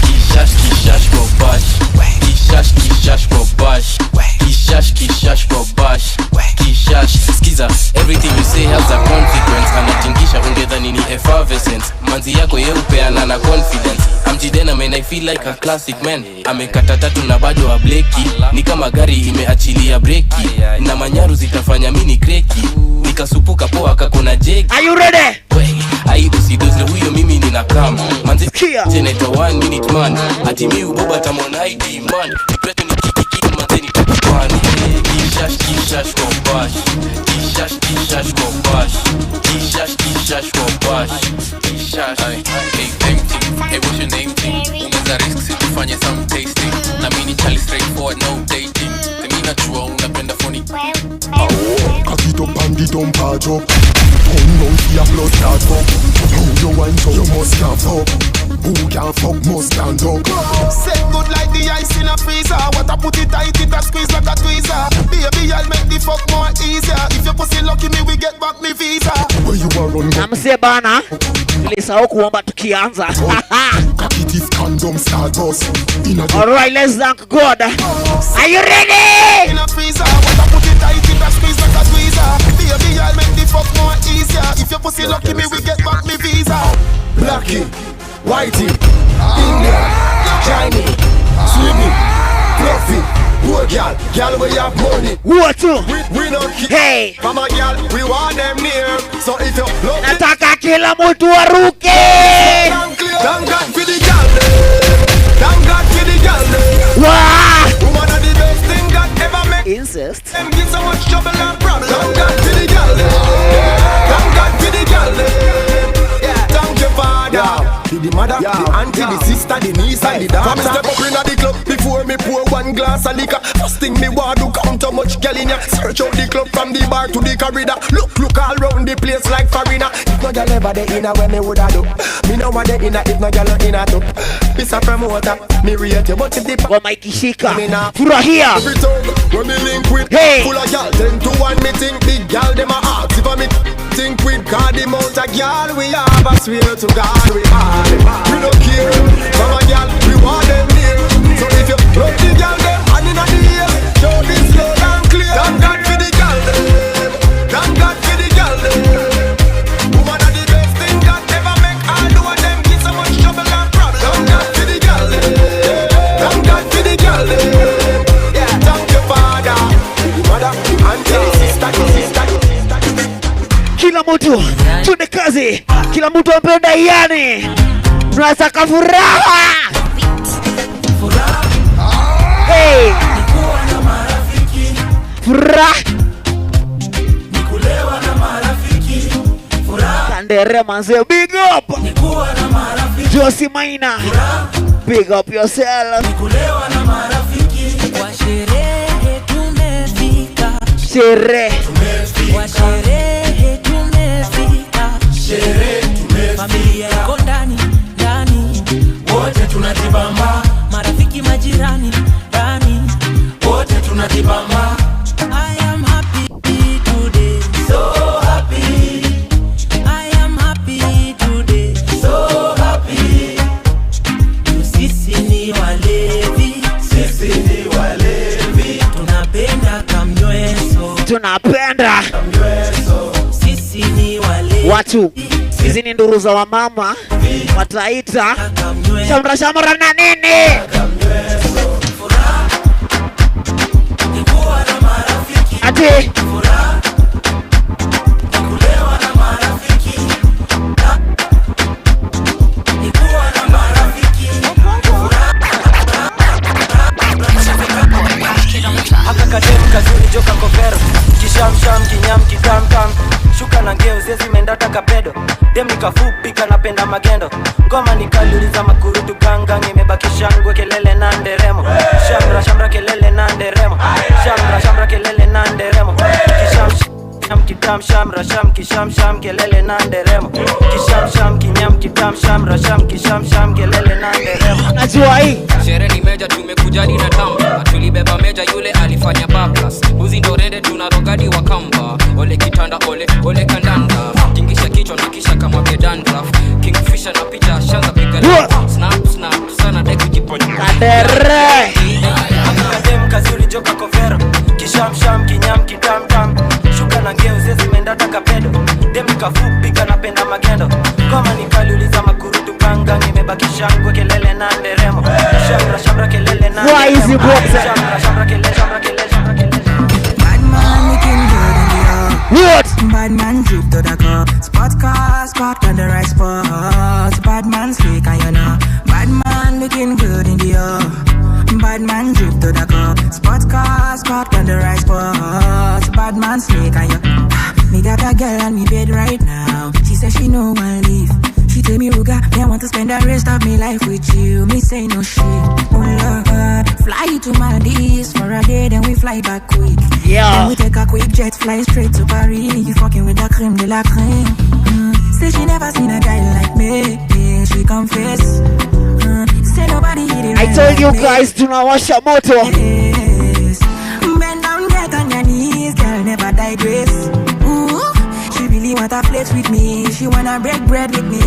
Kishash kwa bash. Kishash kwa bash. Kishash kwa bash. Kishash. Skiza, everything you say has a consequence. Anatingisha ungedhani ni effervescence. Manzi yako yeupeana na confidence. Amjidena man I feel like a classic man. Amekata tatu na bado wa bleki. Ni kama gari imeachilia breki. Na manyaru zitafanya mini kreki. Nikasupuka poa kakona jeki. Are you ready? Ai usidozle huyo mimi nina kama. Manzi generator 1 minute man. Ati mi uboba tamon ID man. Kwetu ni kiki manzi ni tapani. Kishash kwa bash. Kishash kwa bash. Kishash kwa bash. Kishash. Hey, empty. Hey, what's your name, team? Unaweza risk si tufanye some tasting. Na mini chali straightforward, no dating. Temina chua unapenda funny. Cock it up and it don't patch up. Come down to your blood start up. How you want so you must can't fuck. Who can fuck must stand up. Say good like the ice in a freezer. What I put it tight, it a squeeze like a tweezer. Baby, I'll make the fuck more easier. If your pussy lucky me, we get back me visa. Where you are running? Namse bana. Nilisahau kuomba tukianza. It is condom status. Alright, let's thank God. Are you ready? In a freezer, what I put it tight, it a squeeze like a tweezer. Baby, I'll make the fuck more easier. If your pussy lucky me, we get back me visa. Blackie, whitey, Indian, Chinese, swimming, fluffy, poor girl where you have money. What to? We don't keep. Hey, mama girl, we want them near. So if you love me, nataka kila mtu aruke. Thank God for the girl. Thank God for the girl. Wow. Woman are the best thing God ever make. Incest. Them get so much trouble and problem. Thank God for the girl. Thank God for the girl. Yeah. Thank your father. The mother, the auntie, the sister, the niece, and the daughter. From step up in the club before me pour one glass of liquor. First thing me want to count how much girl in ya. Search out the club from the bar to the corridor. Look all round the place like foreigner. If no girl ever dey inna where me woulda do. Me no want dey inna if no girl inna too. This a promoter, me rate you, but if the kwa Mikey Shika, furahia. Every tongue when me link with, full of girl 10 to 1 me think big girl dem a ask if me think with God the amount of girl we have. I swear to God we are. We don't care, from a girl we want them near. So if you love the girl them and inna the air, show this loud and clear. Thank God for the girl them. Thank God for the girl them. Woman are the best thing God ever make. All do of them get so much trouble and problem. Thank God for the girl them. Thank God for the girl them. Yeah, thank your father. watu tune kazi, kila mtu ampenda yani, tunasaka furaha. Hey, furaha Nikulewa na marafiki, furaha Kandere manze, big up. nikuwa na marafiki, Josie Maina, big up yourself. nikulewa na marafiki. Kwa sherehe tumefika, Sherehe kwa sherehe tumefika, Sherehe tumefika, familia iko ndani ndani, wote tunajibamba, marafiki majirani ndani, wote tunajibamba. I am happy today, So happy, I am happy today, so happy. sisi ni walevi, Sisi ni walevi, tunapenda kamnyweso, tunapenda sisi ni walevi, watu. Hizi ni nduru za wamama, wataita shamra shamra na nini. nikuwa na marafiki, Ati furaha nikulewa na marafiki, nikuwa na marafiki, Haka kademu kazuri joka kovero, kishamsham kinyam kitamtam, shuka na ngeo zezi mendata kapedo, dem nikafupi kanapenda magendo, ngoma nikaliuliza makurutu gangang, imebaki shangwe kelele na nderemo, shamra shamra kelele na nderemo, shamra shamra kelele na nderemo, kisham kitam shamra sham kisham sham kelele na nderemo, kisham sham kinyam kitam shamra sham kisham sham kelele na nderemo. najua hii Sherehe ni meja, tumekujadi na tamba, tulibeba meja, yule alifanya bablas, buzi ndo rende, tuna rogadi wa kamba, ole kitanda ole kandanda, tingisha kichwa nikisha kama bedandraf, kingfisher na picha shanza piga snap snap sana dai kujiponya Kandere Kadem kazuri joka kovero, kisham sham kinyam kitam tam, shuka na ngeo zezi mendata kapedo, dem nikafupi kanapenda magendo, ngoma nikaliuliza makurutu gangang, imebaki shangwe kelele na nderemo, shamra shamra kelele na Why is it boxing? shamra shamra kelele shamra kelele shamra kelele. bad man looking good in the air. What? Bad man drip to the cup, spot cars parked on the right spot. Bad man slick and you know, bad man looking good in the air. Bad man drip to the cup, spot cars parked on the right spot. Bad man slick and you, me got a girl on me bed right now. She says she no one leave. She tell me, Ruga, me I want to spend the rest of me life with you. Me say no shit. Oh Lord, fly to Maldives for a day, then we fly back quick. Yeah. Then we take a quick jet, fly straight to Paris. You fucking with the creme de la creme. Say she never seen a guy like me. Yeah, she confess. Say nobody hit it. I told you guys, tunawasha moto. Yes. Bend down, get on your knees, girl, never digress. Ooh, she really want to flex with me. She wanna break bread with me.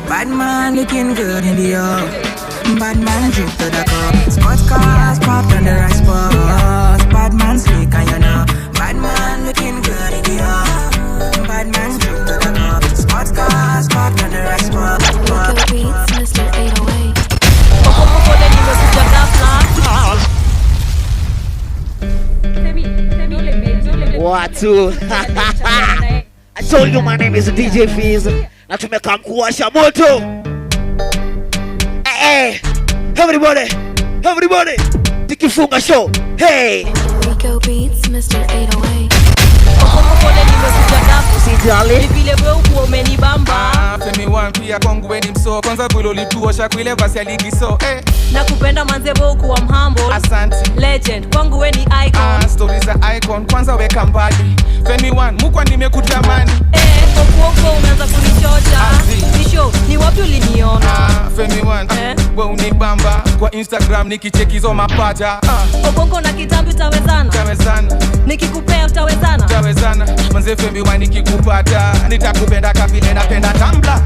Bad man looking good in the air. Bad man drip to the cup. Spot cars parked on the right spot. Bad man slick and you know. Bad man looking good in the air. Bad man drip to the cup. Spot cars parked on the right spot. Rico Beats, Mr. 808. Watu. I told you my name is DJ Phiz. Na tumeka kuwasha moto. Hey, everybody. Tikifunga show. Hey. Rico Beats, Mr. 808. Usijali. vile wewe uko umenibamba Femi one pia kwangu weni mso, kwanza vile ulituosha kuile vasi ya ligi so na kupenda manze wewe uko humble. Asante Legend kwangu wewe ni icon. Stories za icon kwanza weka mbali. Femi one mukwa nimekutamani. Okuoko umeanza kunichocha. Nisho ni wapi uliniona? Femi one wewe unibamba kwa Instagram nikichekizo mapaja. Okuoko na kitambi utawezana. Nikikupea utawezana. Manze Femi one nikikupata nitakupenda kabile napenda Tumblr.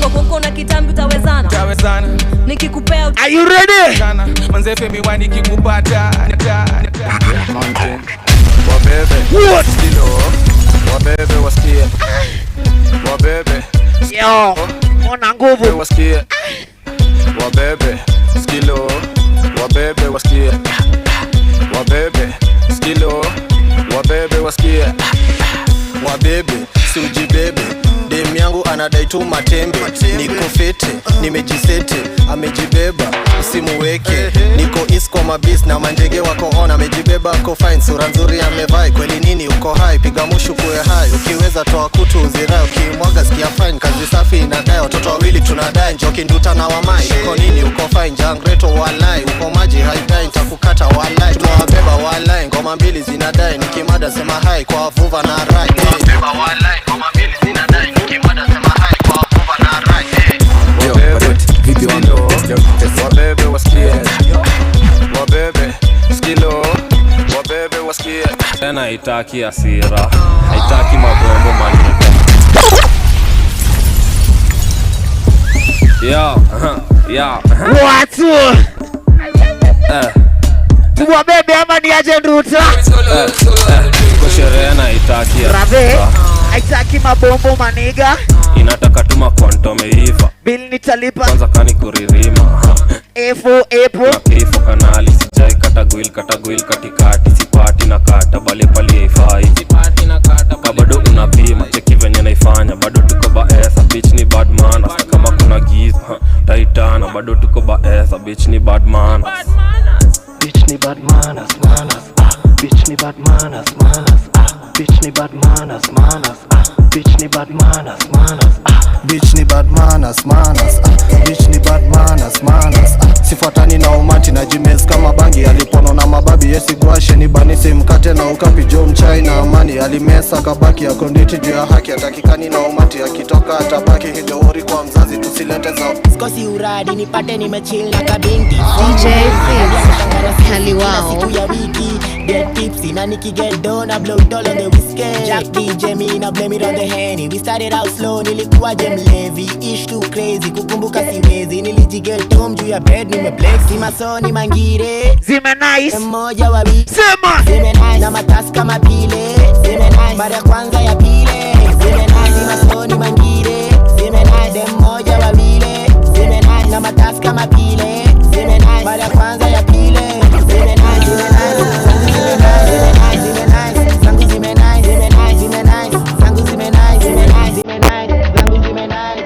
Okuoko na kitambi utawezana. Nikikupea Are you ready? Manze Femi one nikikupata Mountain. Wabebe. What? Stilo. Wabebe wasikie. Wabebe. Yo. Mona nguvu. Wasikie. Wabebe. Skilo. Wabebe wasikie. Wabebe. Skilo. Wabebe wasikie. wabebe si ujibebe dem yangu anadai tu matembe niko fete nimejisete amejibeba usimuweke niko isko mabis na manjege wako on amejibeba ako fine sura nzuri amevai kweli nini uko high piga mushu kuwe high ukiweza toa kutu uzirai ukimwaga sikia fine kazi safi inadai watoto wawili tunadai njoki nduta na wamai uko nini uko fine jangreto walai uko maji haidai nitakukata walai tunawabeba walai ngoma mbili zinadai nikimada sema hai kwa vuva na rai tunawabeba walai ngoma mbili zinadai nikimada sema hai kwa vuva na rai video ndo wabebe wasikie wabebe skilo wabebe wasikie tena haitaki hasira haitaki mabombo manika yo watu wabebe ama ni aje nduta kwa sherehe na haitaki Rabe haitaki mabombo maniga inataka tuma konto meiva bili nitalipa kwanza kani kuririma Epo na kifo kanali sijai katagwil katikati sipati na kata bali pali haifai sipati na kata kabado unapima cheki venye naifanya bado tuko baesa bitch ni bad man hata kama kuna giza taitana bado tuko baesa bitch ni bad man bitch ni bad manners bitch ni bad manners bitch ni bad manners bitch ni bad manners bitch ni bad manners bitch ni bad manners sifuatani na umati na jimes kama bangi alipono na mababi yesi guashe ni banisi mkate na ukapi jo mchai na amani alimesa kabaki ya konditi juu ya haki atakikani na umati akitoka atabaki hijawori kwa mzazi tusilete zao skosi uradi nipate nimechill na kabinti DJ Phiz Kali wao siku ya wiki get tipsy na nikiget down I blow it all on the whiskey Jack DJ me na blame it on the Henny we started out slow nilikuwa mlevi ish too crazy kukumbuka siwezi nilijigel tom juu ya bed nimeblex simasoni mangire zime nice mmoja wa bi sema zime nice na matasi kama pile zime nice mara kwanza ya pile zime nice simasoni mangire zime nice mmoja wa bile zime nice na matasi kama pile zime nice mara kwanza ya pile zime nice zime nice zime nice zangu zime nice zime nice zime nice zangu zime nice zime nice zime nice zangu zime nice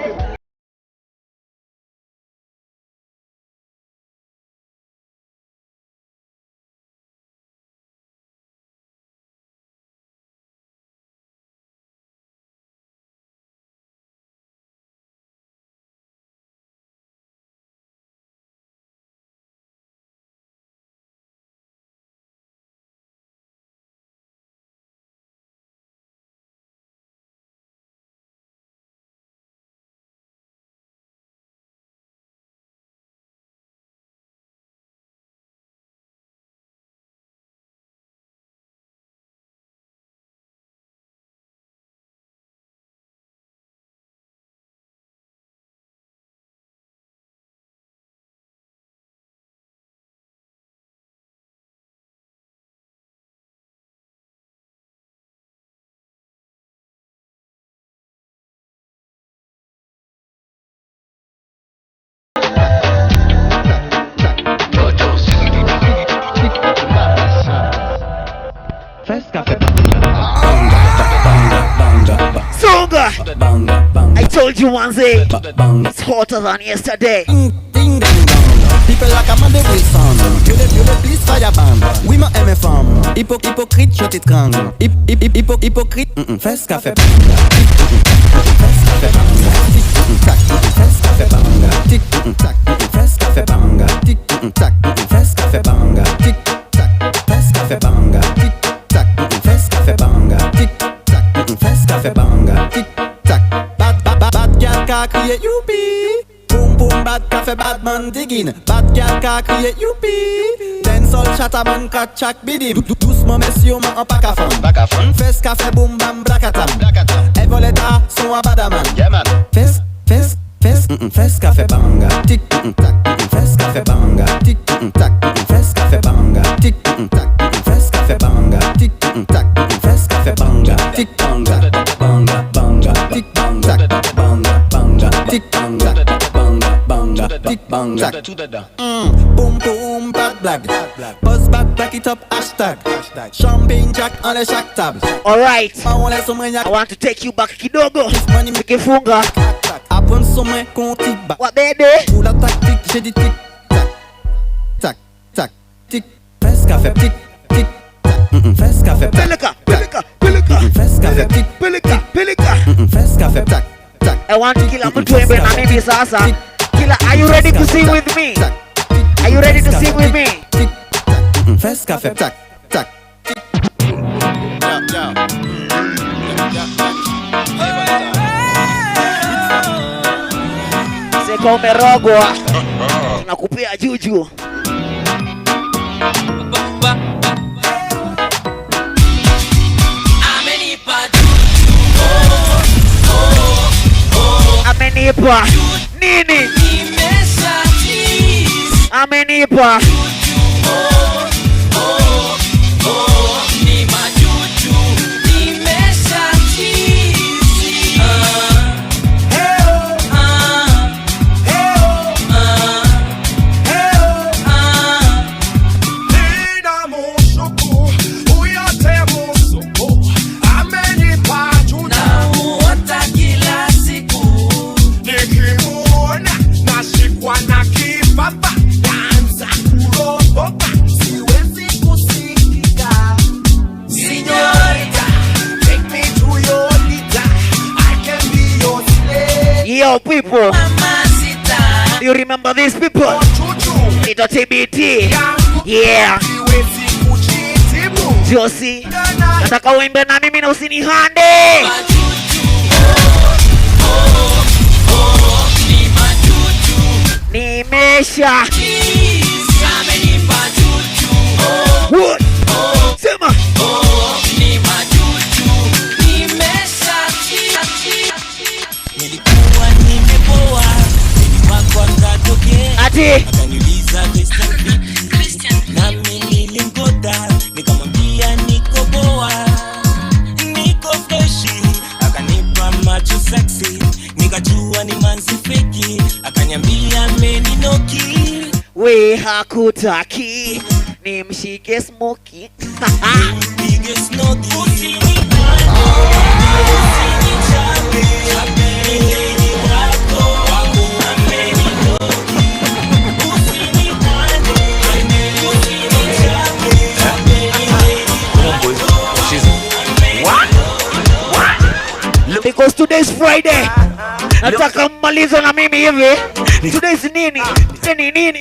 Songa I told you once it's hotter than yesterday People like a man de Wilson Violet please fire band Oui ma aime femme Hypocrite je t'étrangle Hypocrite Fais ce qu'a fait banga Fais ce qu'a fait banga Fais ce qu'a fait banga Tic tac Fais ce qu'a fait banga Tic tac Fais ce qu'a fait banga Tic tac Fais ce qu'a fait banga Tic tac Fais ce qu'a fait banga Tic tac Fais ce qu'a fait banga Tic tac Bad girl ka crier youpi Boom boom bad café bad man digging Bad girl ka crier youpi Dancehall chataman ka chak bidi Doucement messieurs man en pack à fond Fes café boom bam blakatam El voleta son a badaman Fes café banga Tic tac Fes café banga Tic tac Fes café banga Tic tac Fes café banga Tic tac Fes café banga Tic banga banga banga Tic banga banga banga Tic banga banga banga Tic banga Boom boom bad black Buzz back it up, hashtag. Champagne Jack on the shack tab. Alright, I want to take you back kidogo. Nikifunga Happen somewhere konti back. What baby? Pour la tactique, j'ai dit tic tac tac tac tic. Fais ce qu'a fait tic tic tac. Fais ce qu'a fait Pelika. Fais ce qu'a fait tic Pelika. Fais ce qu'a fait tac tac. I want to kill a mtu embe na mimi sasa. Killer, are you ready to sing with me? Are you ready to sing with me? Fais ce qu'a fait tac tac. Seko umerogwa. Nakupea juju. Amenipa nini? Amenipa Yo people, do you remember these people? It's a TBT. Yeah. Josie, nataka uimbe na mimi na usinihande. Nimesha. What? Sema. Ati nami nilimgoda nikamwambia niko poa, niko freshi, akanipa macho sexy, nikajua ni manzi feki, akaniambia ameninoki, we hakutaki nimshike smoky. Nimshike smoky. Because today's Friday. Nataka mmalizo na mimi hivi. Today's nini? Nini?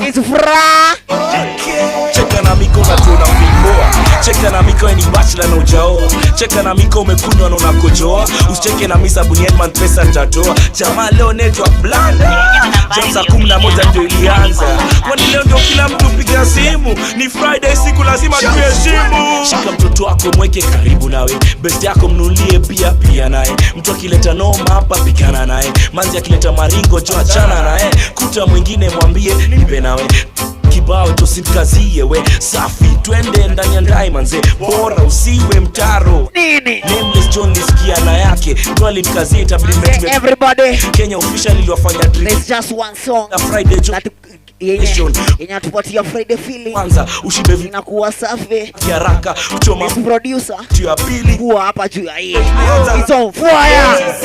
It's furaha. Cheka na miko na tuna fimboa. Cheka na miko ni bachelor na ujaoa. Cheka na miko umekunywa na unakojoa. Usicheke na misa Bunyenman pesa nitatoa. Jamaa leo netwa blanda. Jamsa 11 ndio ilianza. Kwani leo ndio kila mtu piga simu. Ni Friday siku lazima tuheshimu. Shika mtoto wako mweke karibu nawe. Best yako mnulie pia naye. Mtu akileta noma hapa pikana naye. Manzi akileta maringo jo achana naye. Kuta mwingine mwambie nipe nawe. Kibao tosimkazie we safi twende ndani ya ndai manze bora usiwe mtaro nini Nameless John nisikia na yake twali mkazie itabidi everybody Kenya officially iliwafanya dream. There's just one song na Friday yenye tupatia Friday feeling kwanza ushibe inakuwa safi haraka kuchoma producer juu ya pili kuwa hapa juu ya hii it's on fire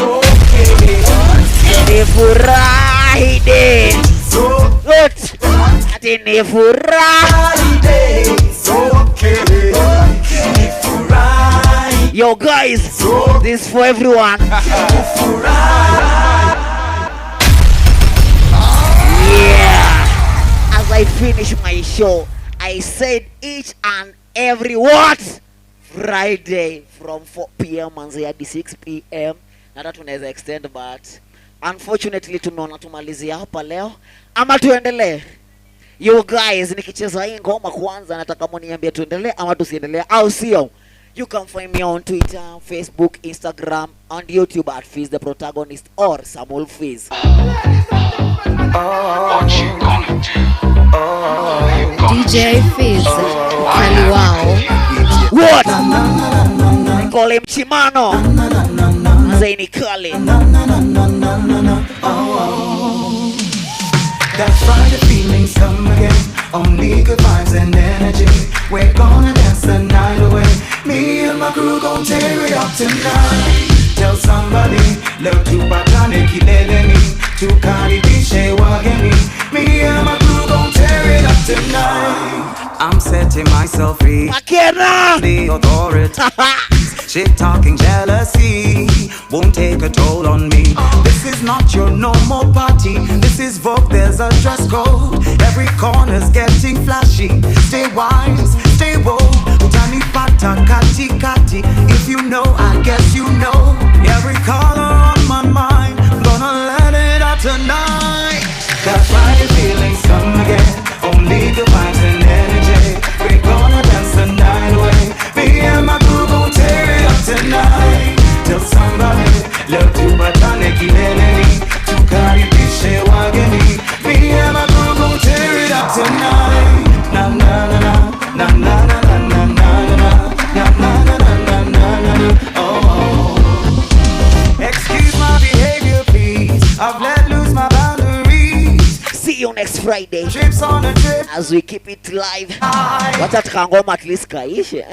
ni furahi day good ati ni furahi day yo guys this is for everyone yeah as I finish my show I said each and every what Friday from 4 p.m. manzi hadi 6 p.m. Nata tunaweza extend but unfortunately tumeona tumalizia hapa leo ama tuendelee. You guys nikicheza hii ngoma kwanza nataka mniambie tuendelee ama tusiendelee au sio? You can find me on Twitter, Facebook, Instagram and YouTube at Phiz the Protagonist or Samuel Phiz. DJ Phiz, kali wao. What? Call him Chimano. Zaini Kali. That Friday feelings come again. only good vibes and energy. We're gonna dance the night away. Me and my crew gon' tear it up tonight. Tell somebody, leo tupatane kileleni, tukaribishe wageni. Me and my crew gon' tear it up tonight. I'm setting myself free. The authority. Shit talking jealousy won't take a toll on me. This is not your normal party. This is Vogue, there's a dress code. Every corner's getting flashy. Stay wise, stay woke. Utani pata kati kati. If you know, I guess you know. Every color on my mind, gonna let it out tonight. That's why you're feeling some again. Only good vibes and energy. We're gonna dance the night away. Me and my crew gon' tear it up tonight. Tell somebody, love to batane kileleni, tukaribishe wageni. Me and my crew gon' tear it up tonight. Na na na na na na na na na na na na na na na. Oh, excuse my behavior, please. I've let loose my boundaries. See you next Friday. Trips on a trip as we keep it live. Wacha tukangoma at least kaisha.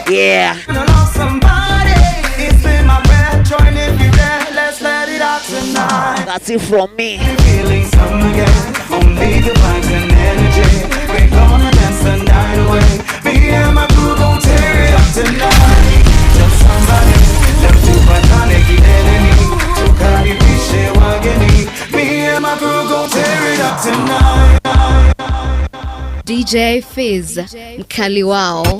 Yeah. Lost somebody. It's been my breath. Join if you dare. Let's let it out tonight. That's it from me. Feeling some again. Only the vibes and energy. We're gonna dance the night away. Me and my crew gon' tear it up tonight. Tell somebody, love to batane kileleni, tukaribishe wageni. Me and my crew gon' tear it up tonight. DJ Phiz, mkali wao.